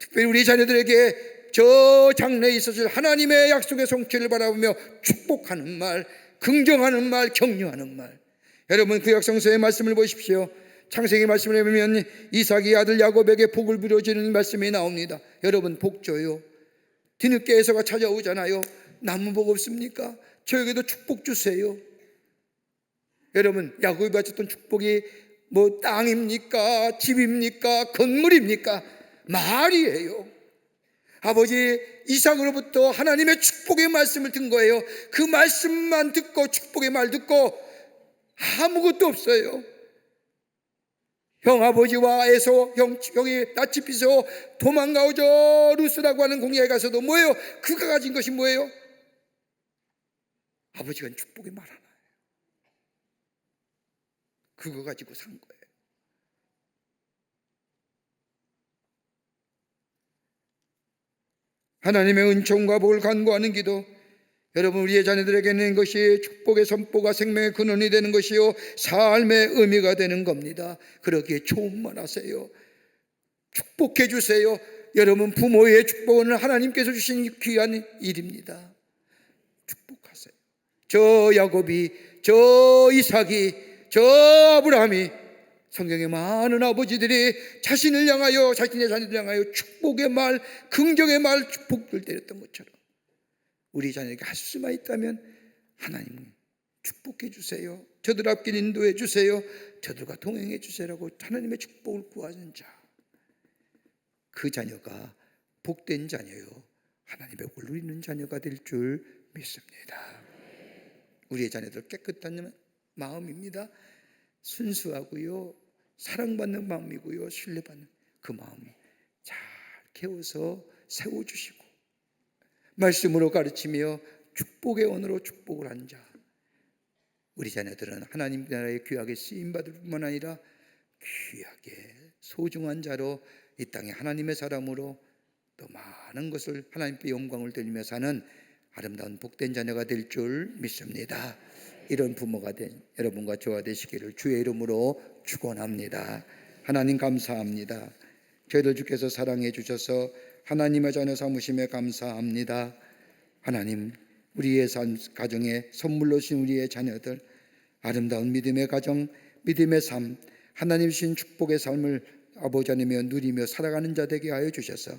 [SPEAKER 2] 특별히 우리 자녀들에게 저 장래에 있어질 하나님의 약속의 성취를 바라보며 축복하는 말, 긍정하는 말, 격려하는 말. 여러분, 구약성서의 말씀을 보십시오. 창세기 말씀을 보면 이삭이 아들 야곱에게 복을 부려주는 말씀이 나옵니다. 여러분, 복 줘요. 뒤늦게 에서가 찾아오잖아요. 남은 복 없습니까? 저에게도 축복 주세요. 여러분, 야곱이 받았던 축복이 뭐 땅입니까? 집입니까? 건물입니까? 말이에요. 아버지 이삭으로부터 하나님의 축복의 말씀을 듣는 거예요. 그 말씀만 듣고 축복의 말 듣고 아무것도 없어요. 형 아버지와 에서 형이 낯이 비서 도망가오죠. 루스라고 하는 공야에 가서도 뭐예요? 그가 가진 것이 뭐예요? 아버지가 축복의 말 하나예요. 그거 가지고 산 거예요. 하나님의 은총과 복을 간구하는 기도, 여러분, 우리의 자녀들에게는 것이 축복의 선포가 생명의 근원이 되는 것이요 삶의 의미가 되는 겁니다. 그러기에 좋은말 하세요. 축복해 주세요. 여러분, 부모의 축복은 하나님께서 주신 귀한 일입니다. 축복하세요. 저 야곱이, 저 이삭이, 저 아브라함이, 성경의 많은 아버지들이 자신을 향하여, 자신의 자녀들 향하여 축복의 말, 긍정의 말, 축복을 때렸던 것처럼 우리 자녀에게 할 수만 있다면 하나님은 축복해 주세요. 저들 앞길 인도해 주세요. 저들과 동행해 주세요라고 하나님의 축복을 구하는 자, 그 자녀가 복된 자녀요, 하나님의 복을 누리는 자녀가 될 줄 믿습니다. 우리의 자녀들 깨끗한 마음입니다. 순수하고요, 사랑받는 마음이고요, 신뢰받는 그 마음을 잘 키워서 세워주시고 말씀으로 가르치며 축복의 언어로 축복을 한 자, 우리 자녀들은 하나님 나라의 귀하게 쓰임받을 뿐만 아니라 귀하게 소중한 자로 이 땅에 하나님의 사람으로 또 많은 것을 하나님께 영광을 돌리며 사는 아름다운 복된 자녀가 될 줄 믿습니다. 이런 부모가 된 여러분과 저와 되시기를 주의 이름으로 축원합니다. 하나님 감사합니다. 저희들 주께서 사랑해 주셔서 하나님의 자녀 삼으심에 감사합니다. 하나님, 우리의 가정에 선물로 주신 우리의 자녀들, 아름다운 믿음의 가정, 믿음의 삶, 하나님 주신 축복의 삶을 아버지 하나님여 누리며 살아가는 자 되게 하여 주셔서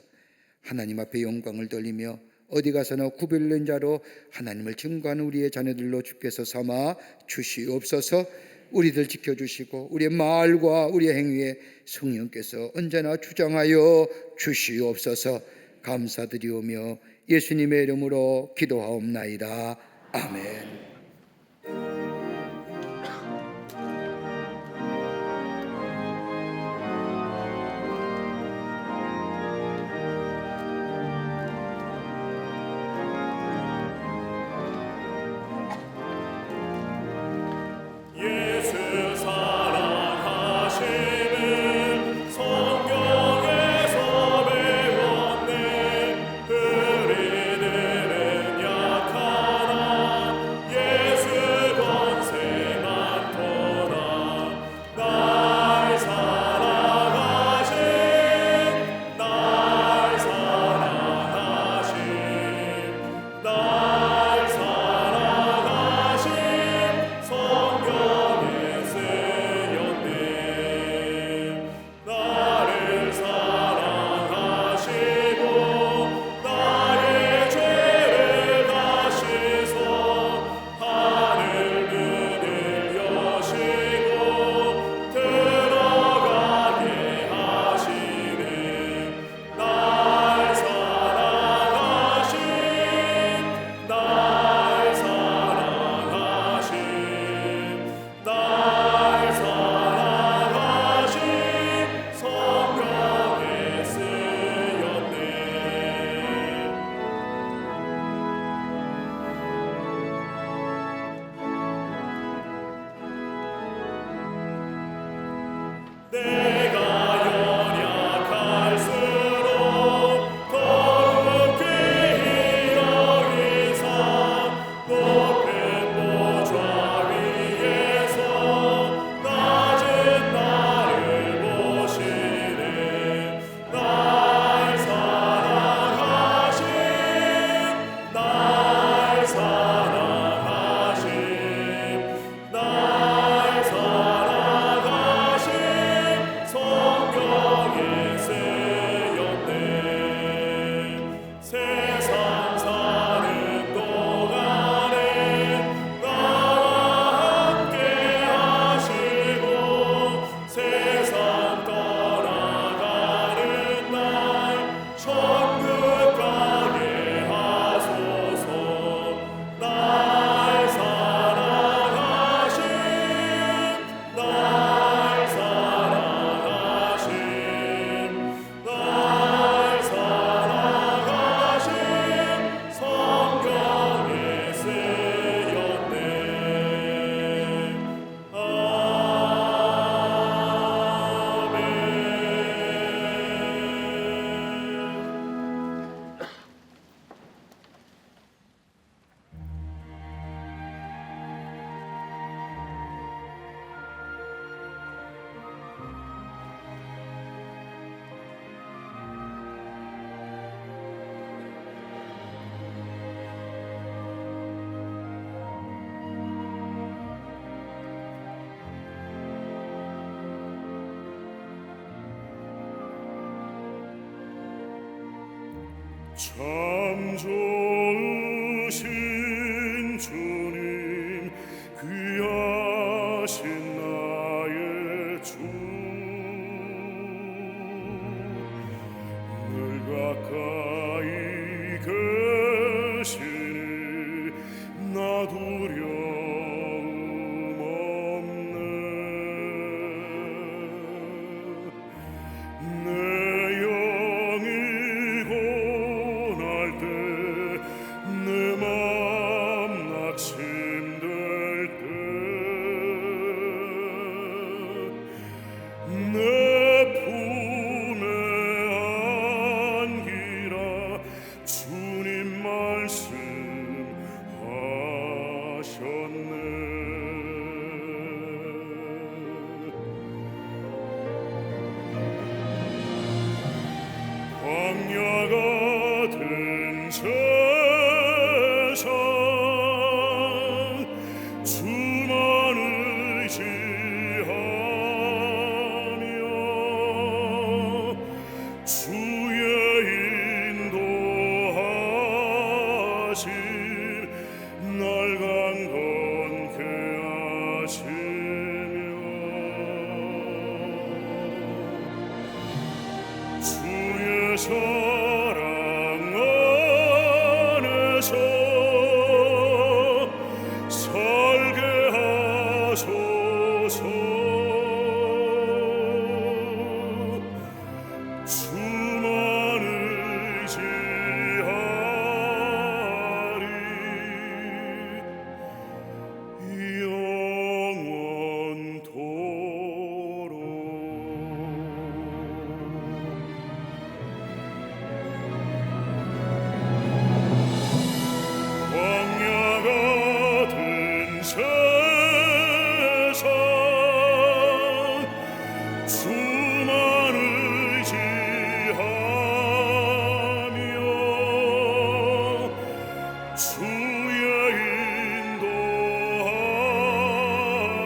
[SPEAKER 2] 하나님 앞에 영광을 돌리며 어디 가서나 구별된 자로 하나님을 증거하는 우리의 자녀들로 주께서 삼아 주시옵소서. 우리들 지켜주시고 우리의 말과 우리의 행위에 성령께서 언제나 주장하여 주시옵소서. 감사드리오며 예수님의 이름으로 기도하옵나이다. 아멘.
[SPEAKER 4] 참 좋으신 주님, 그 나 두려움 없네. 내 영이 고날 때 내 맘 낙심될 때 내 품에 안기라 주님 말씀하셨네. 광야 같은 세상 주만 의지하며 주의 인도하심 날 강건케 하시며 주의 사랑 안에서 살게 하소서. 주만 의지하리 영원토록. 광야 같은 세상 주만 의지하며 주의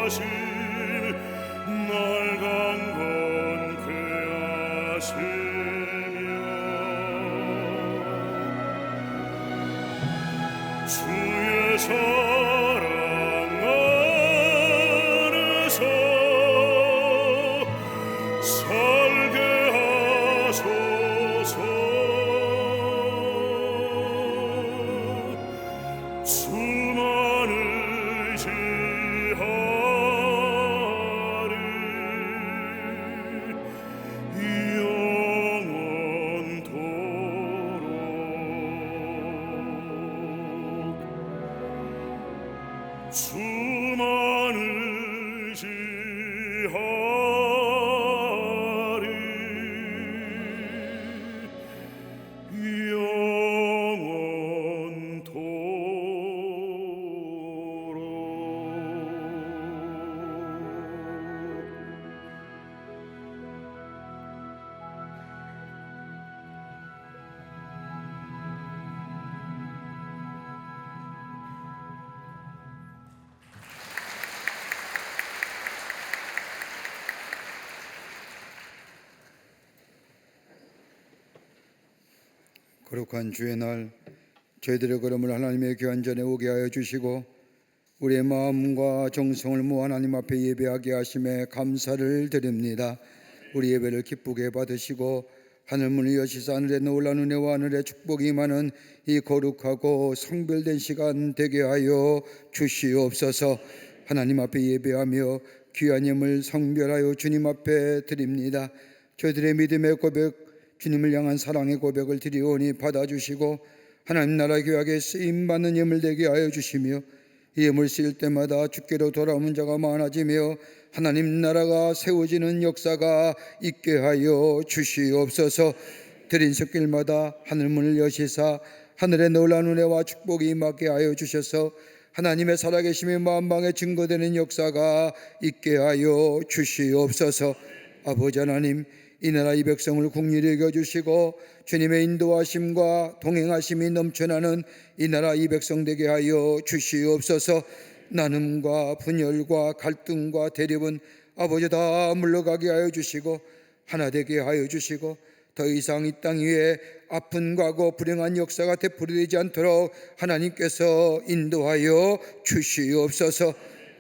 [SPEAKER 4] 인도하심 날 강건케 하시며 주의 사랑 안에서 살게 하소서. 주만 의지하리 영원토록. 주만 의지하리
[SPEAKER 2] 거룩한 주의 날 저희들의 걸음을 하나님의 귀한 전에 오게 하여 주시고 우리의 마음과 정성을 모아 하나님 앞에 예배하게 하심에 감사를 드립니다. 우리 예배를 기쁘게 받으시고 하늘문을 여시사 하늘의 놀라운 은혜와 하늘의 축복이 임하는 이 거룩하고 성별된 시간 되게 하여 주시옵소서. 하나님 앞에 예배하며 귀한 예물 성별하여 주님 앞에 드립니다. 저희들의 믿음의 고백, 주님을 향한 사랑의 고백을 드리오니 받아주시고 하나님 나라 교회에 쓰임받는 예물 되게 하여 주시며 이 예물 쓰일 때마다 주께로 돌아오는 자가 많아지며 하나님 나라가 세워지는 역사가 있게 하여 주시옵소서. 드린 섞일마다 하늘문을 여시사 하늘의 놀라운 은혜와 축복이 임하게 하여 주셔서 하나님의 살아계심의 만방에 증거되는 역사가 있게 하여 주시옵소서. 아버지 하나님, 이 나라 이 백성을 긍휼히 여겨주시고 주님의 인도하심과 동행하심이 넘쳐나는 이 나라 이 백성 되게 하여 주시옵소서. 나눔과 분열과 갈등과 대립은 아버지 다 물러가게 하여 주시고 하나 되게 하여 주시고 더 이상 이 땅 위에 아픈 과거 불행한 역사가 되풀이되지 않도록 하나님께서 인도하여 주시옵소서.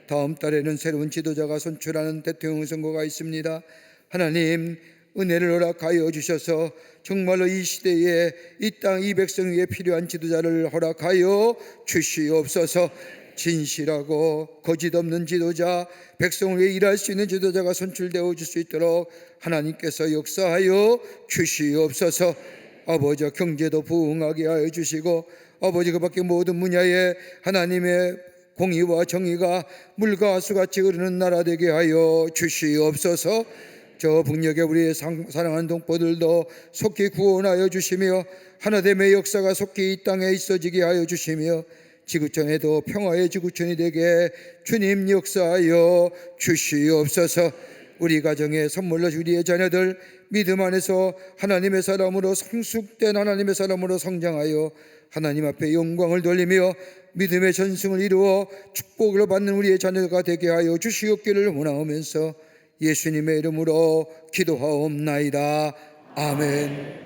[SPEAKER 2] 다음 달에는 새로운 지도자가 선출하는 대통령 선거가 있습니다. 하나님, 은혜를 허락하여 주셔서 정말로 이 시대에 이 땅 이 백성 위에 필요한 지도자를 허락하여 주시옵소서. 진실하고 거짓 없는 지도자, 백성을 위해 일할 수 있는 지도자가 선출되어 줄 수 있도록 하나님께서 역사하여 주시옵소서. 아버지, 경제도 부흥하게 하여 주시고 아버지, 그 밖에 모든 분야에 하나님의 공의와 정의가 물과 하수같이 흐르는 나라 되게 하여 주시옵소서. 저 북녘에 우리의 사랑하는 동포들도 속히 구원하여 주시며 하나됨의 역사가 속히 이 땅에 있어지게 하여 주시며 지구촌에도 평화의 지구촌이 되게 주님 역사하여 주시옵소서. 우리 가정에 선물로 우리의 자녀들 믿음 안에서 하나님의 사람으로 성숙된 하나님의 사람으로 성장하여 하나님 앞에 영광을 돌리며 믿음의 전승을 이루어 축복을 받는 우리의 자녀가 되게 하여 주시옵기를 원하오면서 예수님의 이름으로 기도하옵나이다. 아멘.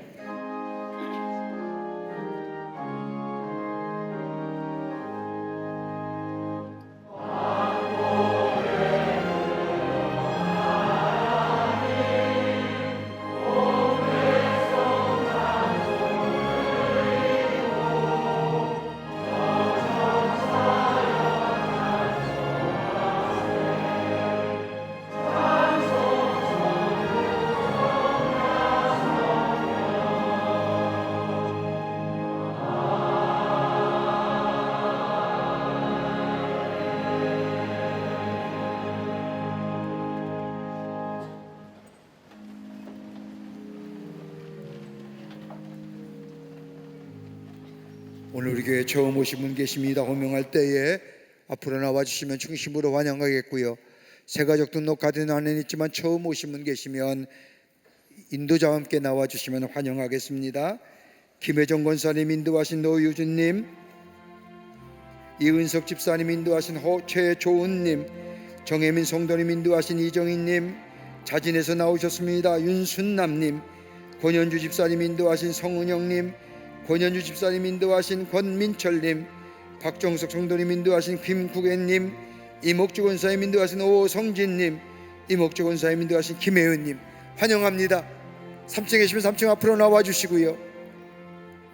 [SPEAKER 2] 오늘 우리 교회 처음 오신 분 계십니다. 호명할 때에 앞으로 나와주시면 중심으로 환영하겠고요. 새가족 등록 카드는 안에 있지만 처음 오신 분 계시면 인도자와 함께 나와주시면 환영하겠습니다. 김혜정 권사님 인도하신 노유준님, 이은석 집사님 인도하신 최조은님, 정혜민 성도님 인도하신 이정희님, 자진해서 나오셨습니다. 윤순남님, 권현주 집사님 인도하신 성은영님, 권현주 집사님 인도하신 권민철님, 박정석 성도님 인도하신 김국애님, 이목주 권사님 인도하신 오성진님, 이목주 권사님 인도하신 김혜은님 환영합니다. 3층에 계시면 3층 앞으로 나와주시고요.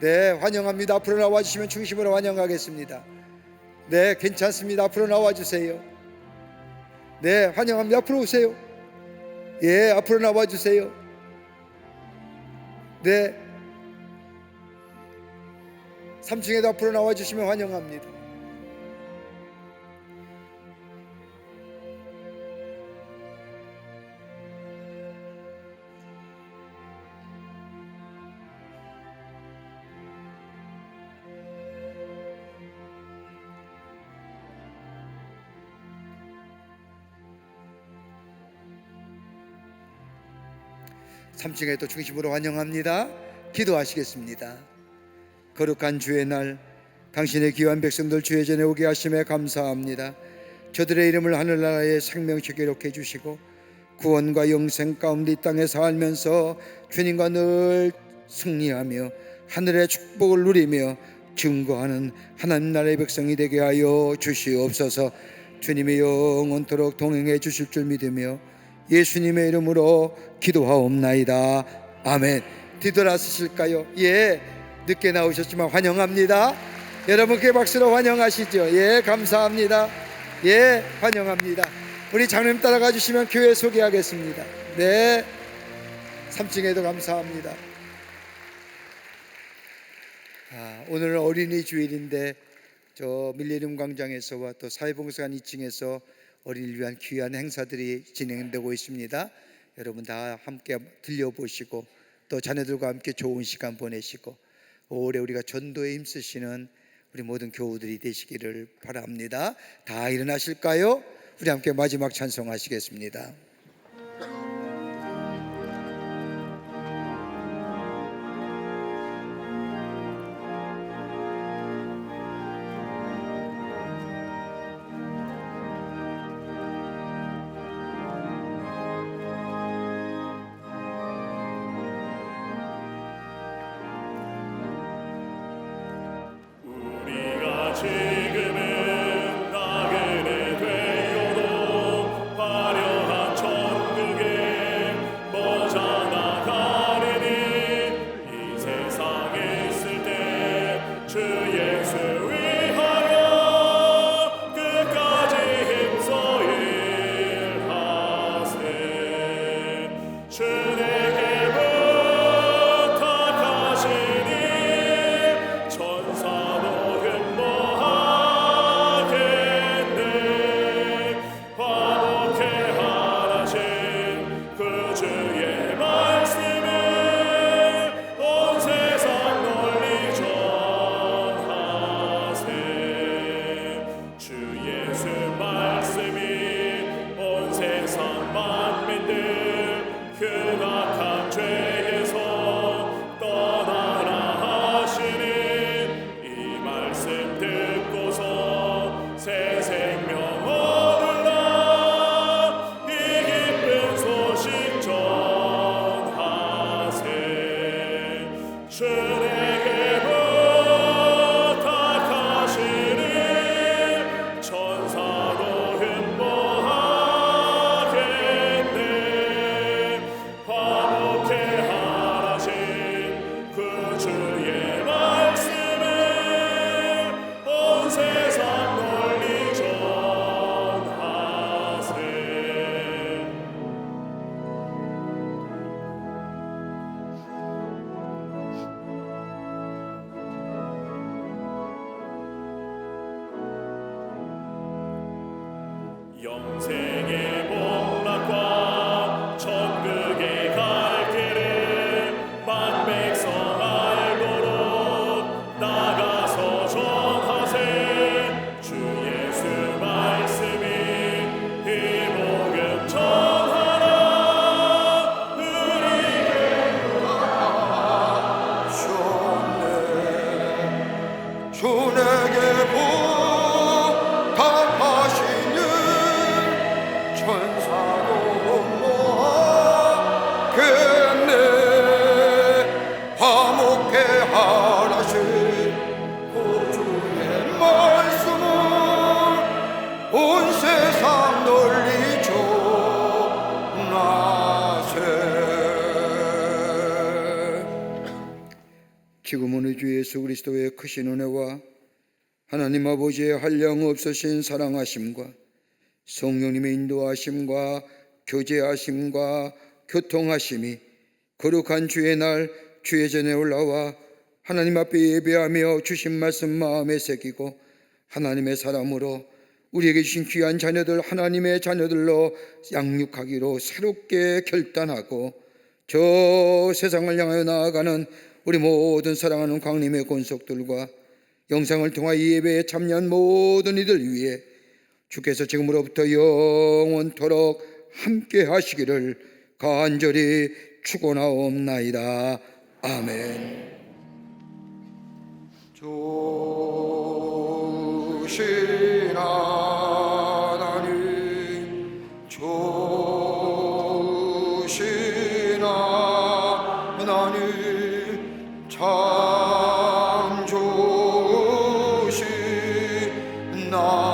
[SPEAKER 2] 네, 환영합니다. 앞으로 나와주시면 중심으로 환영하겠습니다. 네, 괜찮습니다. 앞으로 나와주세요. 네, 환영합니다. 앞으로 오세요. 예, 앞으로 나와주세요. 네, 3층에도 앞으로 나와주시면 환영합니다. (3층에도) 중심으로 환영합니다. 기도하시겠습니다. 거룩한 주의 날, 당신의 귀한 백성들 주의 전에 오게 하심에 감사합니다. 저들의 이름을 하늘나라의 생명책에 기록해 주시고 구원과 영생 가운데 이 땅에 살면서 주님과 늘 승리하며 하늘의 축복을 누리며 증거하는 하나님 나라의 백성이 되게 하여 주시옵소서. 주님의 영원토록 동행해 주실 줄 믿으며 예수님의 이름으로 기도하옵나이다. 아멘. 뒤돌아서실까요? 예, 늦게 나오셨지만 환영합니다. 여러분께 박수로 환영하시죠. 예, 감사합니다. 예, 환영합니다. 우리 장로님 따라가 주시면 교회 소개하겠습니다. 네, 3층에도 감사합니다. 오늘은 어린이 주일인데 저 밀레니엄 광장에서와 또 사회봉사관 2층에서 어린이를 위한 귀한 행사들이 진행되고 있습니다. 여러분 다 함께 들려보시고 또 자녀들과 함께 좋은 시간 보내시고 올해 우리가 전도에 힘쓰시는 우리 모든 교우들이 되시기를 바랍니다. 다 일어나실까요? 우리 함께 마지막 찬송하시겠습니다.
[SPEAKER 1] 지금은 나그네 되어도 화려한 영생의 복락과 천국에 갈 길을 만백성 알도록 나가서 전하세. 주 예수 말씀이 이 복음 전하라. 우리에게
[SPEAKER 5] 주 내게 부탁하시는 천사도 모아겠네. 화목해 하라신 구주의 말씀을 온 세상 널리 전하세.
[SPEAKER 2] 지금은 우리 주 예수 그리스도의 크신 은혜와 하나님 아버지의 한량없으신 사랑하심과 성령님의 인도하심과 교제하심과 교통하심이 거룩한 주의 날 주의 전에 올라와 하나님 앞에 예배하며 주신 말씀 마음에 새기고 하나님의 사람으로 우리에게 주신 귀한 자녀들 하나님의 자녀들로 양육하기로 새롭게 결단하고 저 세상을 향하여 나아가는 우리 모든 사랑하는 광림의 권속들과 영상을 통하여 이 예배에 참여한 모든 이들 위해 주께서 지금으로부터 영원토록 함께 하시기를 간절히 축원하옵나이다. 아멘.
[SPEAKER 5] 주신 하나님, 주신 하나님, 참 주신 나